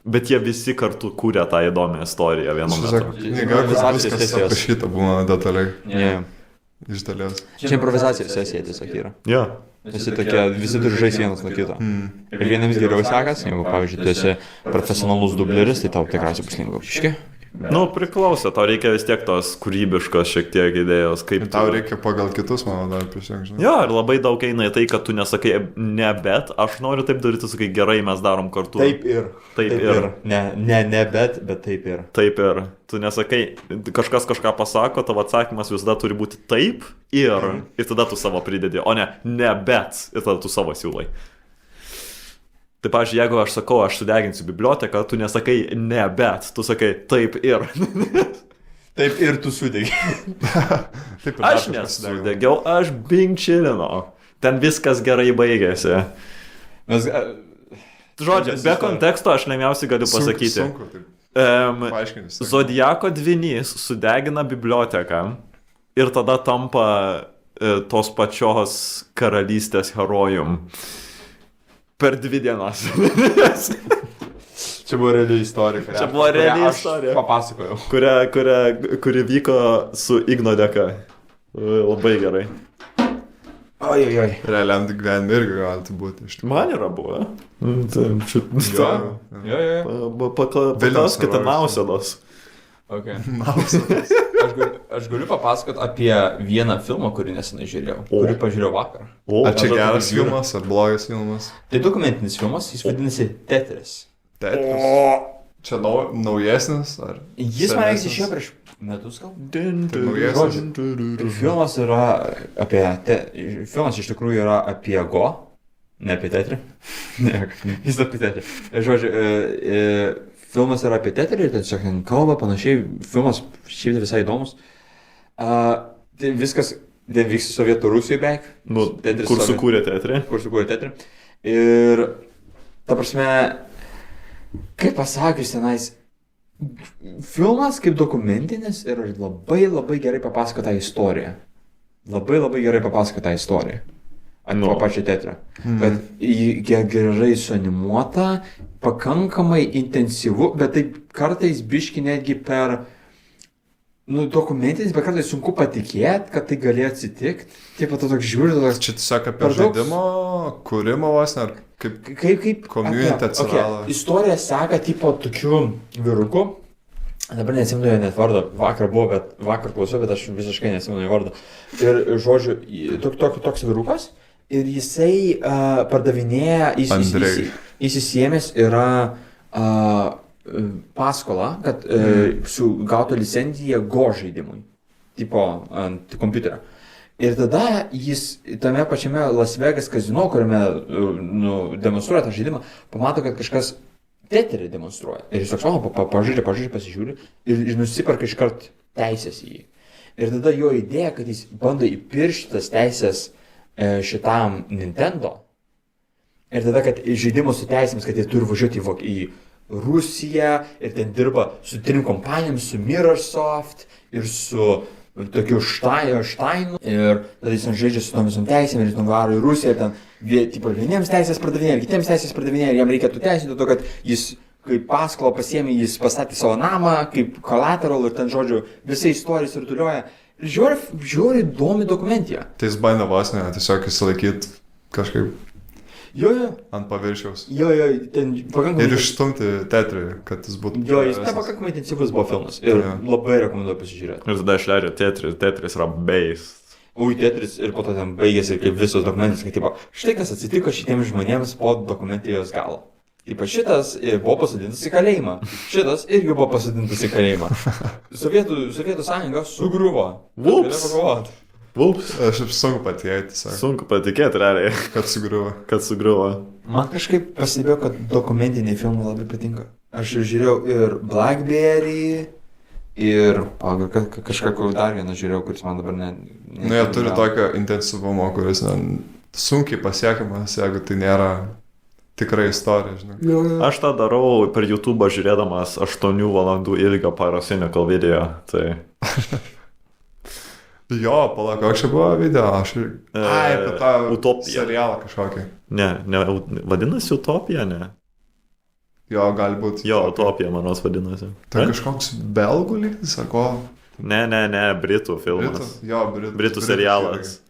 Bet jie visi kartu kūrė tą įdomią istoriją vienu metu. Knyga, kur viskas sesijos. aprašyta būna detaliai. Yeah. Iš dalies. Čia improvizacijos sesija tiesiog yra. Jo. Visi tokie, visi turi žaisti vienas nuo kito. Ir vieniems geriau sekasi, jeigu, pavyzdžiui, tu esi profesionalus dubleris, tai tau tikriausiai bus lengviau. Biški? Nu, priklauso, tau reikia vis tiek tos kūrybiškos šiek tiek idėjos, kaip Tau reikia pagal kitus, mano dar prisijung, žinai. Jo, ir labai daug eina į tai, kad tu nesakai ne, bet aš noriu taip daryti, sakai, gerai, mes darom kartu. ir. Taip ir. Ne, bet taip ir. Taip ir. Tu nesakai, kažkas kažką pasako, tavo atsakymas visada turi būti taip ir tada tu savo pridedi, o ne bet ir tada tu savo siūlai. Tai, pavyzdžiui, jeigu aš sakau, aš sudeginsiu biblioteką, tu nesakai ne, bet tu sakai taip ir. Taip ir tu sudegi. Taip, Aš nesudegiau, aš bingčilino. Ten viskas gerai baigėsi. Mes... Žodžiu, be konteksto aš lemiausiai galiu pasakyti. Sunku, taip. Paaiškinti. Zodiako dvynys sudegina biblioteką ir tada tampa tos pačios karalystės herojum. Per 2 dienas. Čia buvo reali istorija. Čia buvo reali istorija. Papasakojau. Kuri vyko su Igno dėka. Labai gerai. Oi. Realiam gyvenime irgi gali būti. Man yra buvę. Jo. Paklauskite Nausėdos. Okay. Aš galiu papasakot apie vieną filmą, kurį nesenai žiūrėjau. Kurį pažiūrėjau vakar. Ar čia geras filmas, ar blogas filmas? Tai dokumentinis filmas, jis vadinasi Tetris. Tetris. Čia naujesnis, ar? Jis man reiks išėjo prieš metus gal? Naujesnis. Filmas yra apie... Filmas iš tikrųjų yra apie Go, ne apie Tetrį. Ne, jis apie Tetrį. Žodžiu, filmas yra apie Tetrį ir tiesiog kalba panašiai. Filmas šiaip visai įdomus. Tai viskas vyksta Sovietų Rusijoje beveik. Nu, kur sukūrė Tetrį. Ir, ta prasme, kaip pasakius tenais, filmas kaip dokumentinis ir labai gerai papasakota istorija. Labai gerai papasakota istorija. Apie pačią Tetrą. Kad gerai suanimuota, pakankamai intensyvu, bet taip kartais biški netgi per dokumentinis, bet kartais sunku patikėti, kad tai galėjo atsitikti. Taip pat toks žiūri, Čia tiesiog apie žaidimo kūrimą vos, ar kaip community atsirado. Okay. Istorija seka tipo tokių vyrukų. Dabar neatsimenu jo net vardo. Vakar buvo, bet vakar klausiau, bet aš visiškai neatsimenu jo vardo. Ir žodžiu, toks vyrukas. Ir jisai pardavinėja, jis įsiėmęs yra paskolą, kad gautų licenciją Go žaidimui, tipo ant kompiuterio. Ir tada jis tame pačiame Las Vegas kazino, kuriame demonstruoja tą žaidimą, pamato, kad kažkas Tetrį demonstruoja. Ir jis toks, pažiūrė, pasižiūri ir nusiperka iškart teisės į jį. Ir tada jo idėja, kad jis bando įpiršti tas teisės šitam Nintendo. Ir tada, kad žaidimus su teisėmis, kad jie turi važiuoti į Rusiją ir ten dirba su 3 kompanijomis, su Mirrorsoft ir su tokiu Štainu. Ir tada jis žaidžia su tom visom teisėmis ir jis nuvaro į Rusiją ir ten vieniems teisės pardavinėja, kitiems teisės pardavinėja ir jam reikia tų teisės, dėl to, kad jis kaip paskolą pasiėmė, jis pastatė savo namą, kaip collateral ir ten, žodžiu, visai istorijas ir tulioja. Žiūri įdomi dokumentija. Tai jis bandė vos ne, tiesiog įsilaikyti kažkaip ant paviršiaus. Ten pakankamai... Ir išstumti Tetrį, kad jis būtų... Jis pakankamai intensyvus buvo filmas ir labai rekomenduoju pasižiūrėti. Ir tada išleidžia Tetris yra based. Tetris ir po to ten baigėsi kaip visos dokumentas, kad tipo, štai kas atsitiko šitiems žmonėms po dokumentijos galo. Ypač šitas buvo pasodintas į kalėjimą. Šitas irgi buvo pasodintas į kalėjimą. Sovietų sąjunga sugriuvo. Vulps. Aš sunku patikėti. Sunku patikėti, realiai. Kad sugriuvo. Man kažkaip pastebėjau, kad dokumentiniai filmai labai patinka. Aš žiūrėjau ir Blackberry, ir kažką dar vieną žiūrėjau, kuris man dabar Jie turi tokio intensyvumo, kuris sunkiai pasiekiamas, jeigu tai nėra tikra istorija, žinai. Aš tą darau per YouTube žiūrėdamas 8 valandų ilgio parasinio video. Tai... Jo, palauk, koks čia buvo video? Apie tą Utopija. Serialą kažkokį. Ne, vadinasi Utopija, ne? Jo, gali būti. Jo, Utopija, manos vadinasi. Tai kažkoks belgų lygtis, ar ko? Ne, Britų filmas. Britų serialas.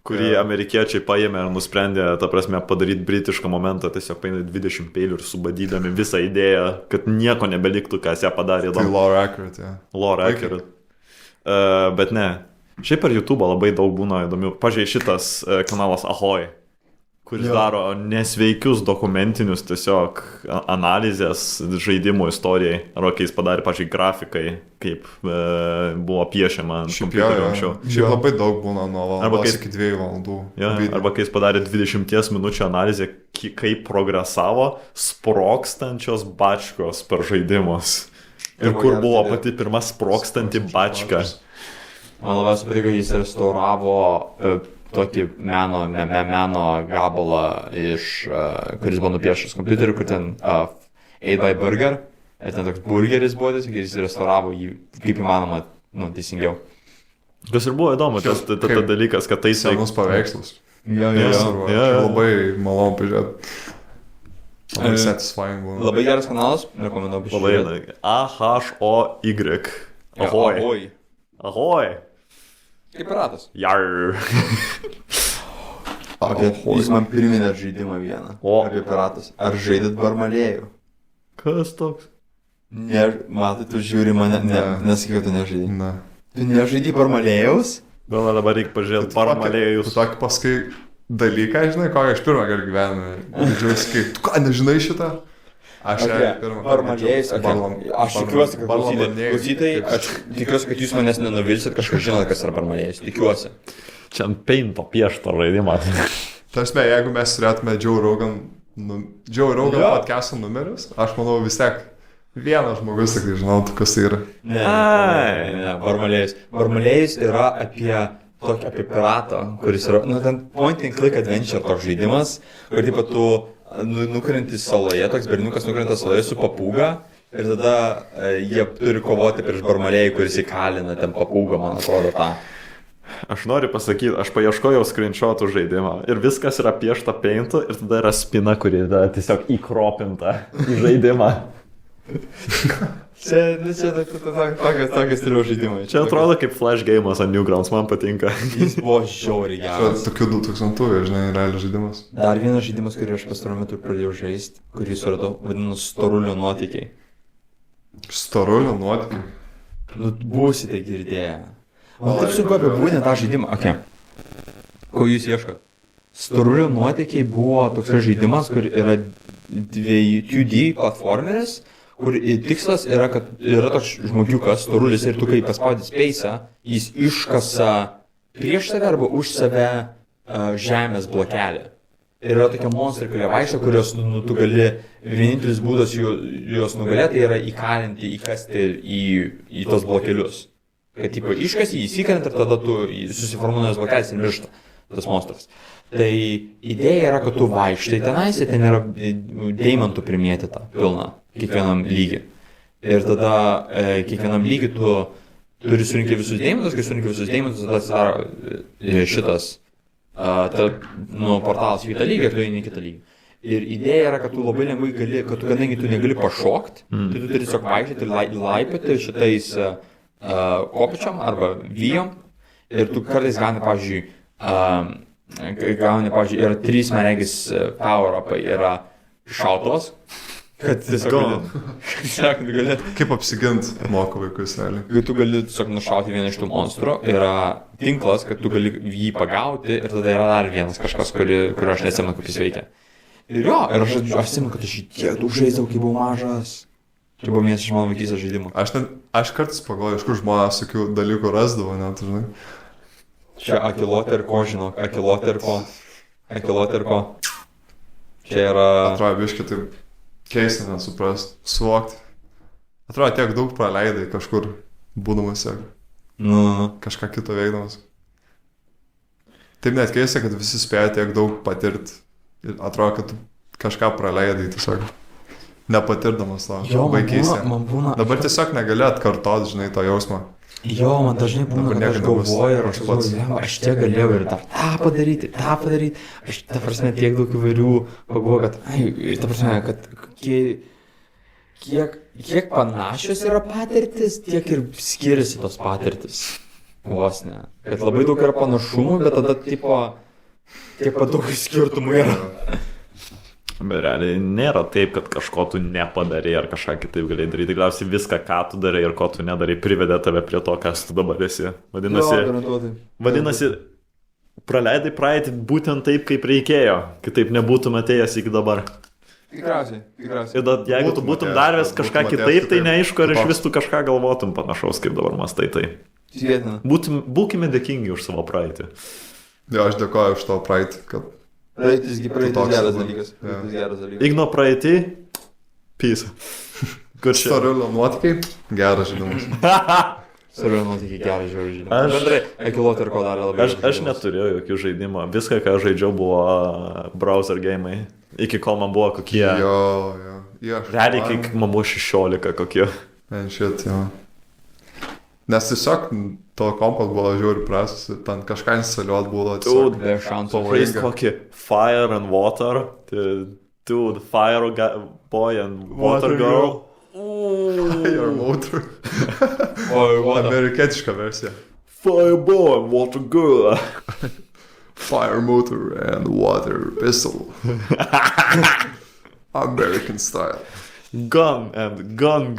Kurį amerikiečiai paėmė ir nusprendė, ta prasme, padaryti britišką momentą, tiesiog paėmė 20 peilių ir subadydami visą idėją, kad nieko nebeliktų, kas ją padarė. Tai lore accurate, Lore accurate. Bet ne. Šiaip per YouTube labai daug būna įdomių. Pavyzdžiui, šitas kanalas Ahoy, kuris daro nesveikius dokumentinius tiesiog analizės žaidimų istorijai. Arba kai jis padarė, pavyzdžiui, grafikai, kaip buvo piešiama ant kompiuterio anksčiau. Šiaip labai daug būna nuo valandos iki 2 valandų. Arba kai jis padarė 20 minučių analizę, kaip progresavo sprokstančios bačkos per žaidimus. Ir kur buvo pati pirma sprokstanti bačka. Man labiausiai patiko, jis restauravo tokį meno gabalą kuris buvo nupiešęs kompiuteriu, kur ten Ate by Burger. Ir ten toks burgeris buvo tiesiog, ir jis restauravo jį kaip įmanoma, teisingiau. Kas ir buvo įdomu, tas dalykas, kad tai senus paveikslus. Jo. Labai malonu pažiūrėti. Labai satisfying. Labai geras kanalas, rekomenduoju pažiūrėti. AHOY. Ahoj. Kaip piratas. Jar. Jis man priminė žaidimą vieną. Apie piratas. Ar žaidėt Barmalėjų? Kas toks? Matai, tu žiūri mane, nesakyk, tu nežaidai. Ne. Tu nežaidai Barmalėjaus? Gal dabar reikia pažiūrėti Barmalėjus. Tu tokį paskui dalyką, žinai, kokį aš pirmą kartą gyvenime. Didžiuosi, kaip, tu ką, nežinai šitą? Aš pirmą kartą. Barmalėjus, aš tikiuosi, kad klausytojai, aš tikiuosi, kad jūs manęs nenuvilsit, kažkas žinote, kas yra Barmalėjus. Tikiuosi. Čia ant peinto piešto žaidimą. Tarsi, jeigu mes turėtume Joe Rogan podcast'o numerius, aš manau vis tiek vienas žmogus tik žinotų, kas tai yra. Ne, Barmalėjus. Barmalėjus yra apie piratą, kuris yra, ten point and click adventure toks žaidimas, kur taip pat tu nukrenti saloje, toks berniukas nukrenta saloje su papūga ir tada jie turi kovoti prieš Barmalėjų, kuris įkalina ten papūgą, man atrodo, tą. Aš noriu pasakyti, aš paieškojau screenshotų žaidimą ir viskas yra piešta paintu ir tada yra spina, kuri yra tiesiog įkropinta į žaidimą. Čia tokia stiliaus žaidimai. Čia atrodo kaip Flash game'as ant Newgrounds, man patinka. Jis buvo žiauriai geras. Tokių 2000-ųjų, žinai, realiai žaidimas. Dar vienas žaidimas, kurį aš pastaruoju metu pradėjau žaisti, kurį suradau, vadinasi Storulio nuotykiai. Storulio nuotykiai? Būsite girdėję. Man taip sunku apibūdinti tą žaidimą. Ko jūs ieškot? Storulio nuotykiai buvo toks žaidimas, kur yra 2D platformeris, kur tikslas yra, kad yra toks žmogiukas, storulis, ir tu kai paspaudi space'ą, jis iškasa prieš save arba už save žemės blokelį. Ir yra tokie monstrai, kurie vaikšto, kurios tu gali, vienintelis būdas juos nugalėti yra įkalinti, įkasti į tos blokelius. Kad tipo iškasi, įsikrenta ir tada tu susiformuojas blokelis ir miršta tas monstras. Tai idėja yra, kad tu vaikštai tenais ir ten yra deimantų primėtyta pilna kiekvienam lygiui. Ir tada kiekvienam lygiui tu turi surinkti visus deimantus, kai surinkti visus deimantus, tada atsidaro šitas portalas į kitą lygį ir tu eini į kitą lygį. Ir idėja yra, kad tu labai lengvai gali, kad tu, kadangi tu negali pašokti, tai tu turi tiesiog vaikščioti ir laipioti šitais kopičiom arba vyjom ir tu kartais gauni, pavyzdžiui, yra 3 man regis power-upai, yra šautuvas, kad tiesiog gali... Kaip apsigint moko vaikus, realiai. Kai tu gali tiesiog nušauti vieną iš tų monstrų, yra tinklas, kad tu gali jį pagauti ir tada yra dar vienas kažkas, kurio aš neatsimenu, kaip jis veikia. Ir jo, ir aš atsimenu, kad aš tiek daug žaisdavau, kai buvau mažas. Tai buvo vienas iš mano vaikystės žaidimų. Aš kartais pagalvoju, iš kur žmonės tokių dalykų rasdavo, net, žinai. Čia akilotė ir ko, žinok, akilotė ir ko. Čia yra... Atrodo, biškai taip keista nesuprast, suvokti. Atrodo, tiek daug praleidai kažkur būdamas ir kažką kito veikdamas. Taip net keista, kad visi spėjo tiek daug patirti. Ir atrodo, kad kažką praleidai tiesiog. Nepatirdamas to vaikystę. Dabar tiesiog negali atkartoti, žinai, to jausmą. Jo, man dažnai būna, kad aš galvoju ir aš tiek galėjau ir dar tą padaryti. Aš, ta prasme, tiek daug įvairių pagalvoju, kad, ta prasme, kad kiek panašios yra patirtis, tiek ir skiriasi tos patirtis. Vos ne. Kad labai daug yra panašumų, bet tada, tiek pat daug skirtumų yra. Bet realiai nėra taip, kad kažko tu nepadarė ar kažką kitaip galėjai daryti. Tikriausiai viską, ką tu darai ir ko tu nedarai, privedė tave prie to, kas tu dabar esi. Vadinasi, praleidai praeitį būtent taip, kaip reikėjo. Kitaip nebūtum atėjęs iki dabar. Tikriausiai. Ir jeigu tu būtum daręs kažką kitaip, tai neaišku, ar iš vis tu kažką galvotum panašaus, kaip dabar mastai tai. Būkime dėkingi už savo praeitį. Jo, aš dėkoju už tavo praeitį, kad Praeitis toks geras buvo. dalykas. Jo. Praeitis geras dalykas. Igno praeitį. Peace. Kur čia? Storulio nuotykiai. Geras žaidimas. Suriu nuotikį gerą žiūrį. Aš- Bendrai, ekilotė ir ko dar labai. Aš neturėjau jokių žaidimų. Viską, ką žaidžiau, buvo browser gamai. Iki kol man buvo kokie... Jo. Realiai, kai man buvo 16 kokie. Man šit, jo. Nes tiesiog to kompas buvo žiūri prasas, ten kažką instaliuot buvo tiesiog. Be šansų. Žaist kokį Fire and Water. Dude, Fire Boy and Water Girl. Fire Motor. Amerikietiška versija. Fire Boy and Water Girl. Fire Motor and Water Pistol. American style. Gun and Gun.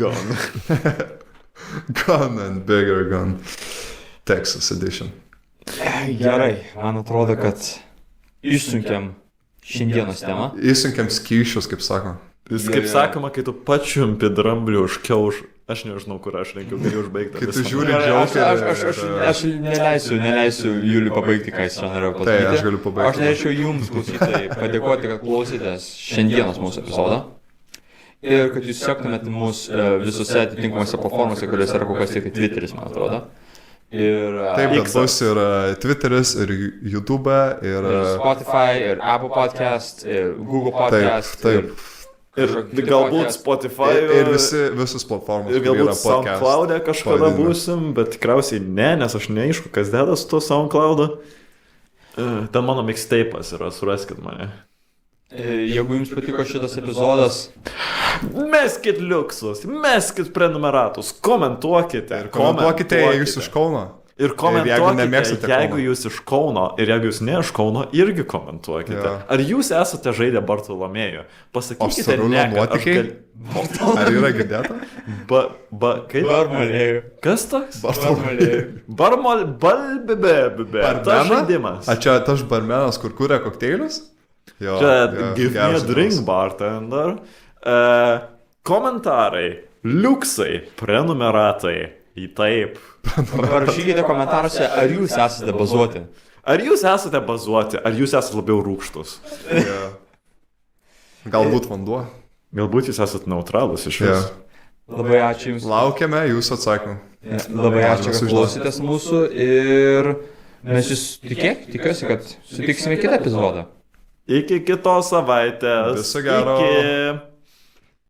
Gun and Bigger Gun. Texas Edition. Gerai, man atrodo, kad išsunkiam šiandienos temą. Įsunkiam skyšius, kaip sako. Kaip sakoma, kai tu pačiumpi dramblį už kiauš, aš nežinau, kur aš renkiu, galiu užbaigti. Kai tu žiūri Aš Jokerį. neleisiu Juliui pabaigti, ką jis čia norėjo Tai pasakyti. aš galiu pabaigti. Aš norėčiau jums, klausytojai, padėkoti, kad klausėtės šiandienos mūsų epizodą. Ir kad jūs sektumėt mus visose atitinkamose platformose, kuriuose yra kokios tik Twitteris, man atrodo. Ir Taip, bet X-as. bus ir Twitteris, ir YouTube, ir... Spotify, ir Apple Podcast, ir Google Podcast. Taip. Ir kažkokie galbūt podcast. Spotify. Ir visus platformos, Ir kur yra galbūt podcast. SoundCloud'e kažkada pavadinimas. būsim, bet tikriausiai ne, nes aš neaišku, kas deda su to SoundCloud'u. Ten mano mixtape'as yra, suraskit mane. Jeigu jums patiko šitas epizodas, Meskit liuksus, meskit prenumeratus, komentuokite. Komentuokite, jei jūs iš Kauno. Ir jeigu komentuokite, nemėgstate jeigu Kauno. jūs iš Kauno ir jeigu jūs ne iš Kauno, irgi komentuokite. Jo. Ar jūs esate žaidę Bartolomėjų? Pasakykite, Storulio ne, kad aš nuotykiai? Ar yra girdėta? Kaip? Barmalėjų. Kas toks? Barmalėjų. Balbibė. Tas žaidimas. A čia tas barmenas, kur kūrė kokteilius? Jo, Čia give me geras a drink žaidimas. bartender. Komentarai, liuksai, prenumeratai. Į taip. Parašykite komentaruose, ar jūs esate bazuoti. Ar jūs esate bazuoti, ar jūs esate labiau rūgštus? Jo. Galbūt vanduo. Galbūt jūs esate neutralus iš Jo. viso. Labai ačiū Jums. Laukiame jūsų atsakymų. Labai ačiū, kad Sužinoti. klausėtės mūsų ir mes jūs tikiuosi, kad sutiksime kitą epizodą. Iki kitos savaitės. Viso gero. Iki.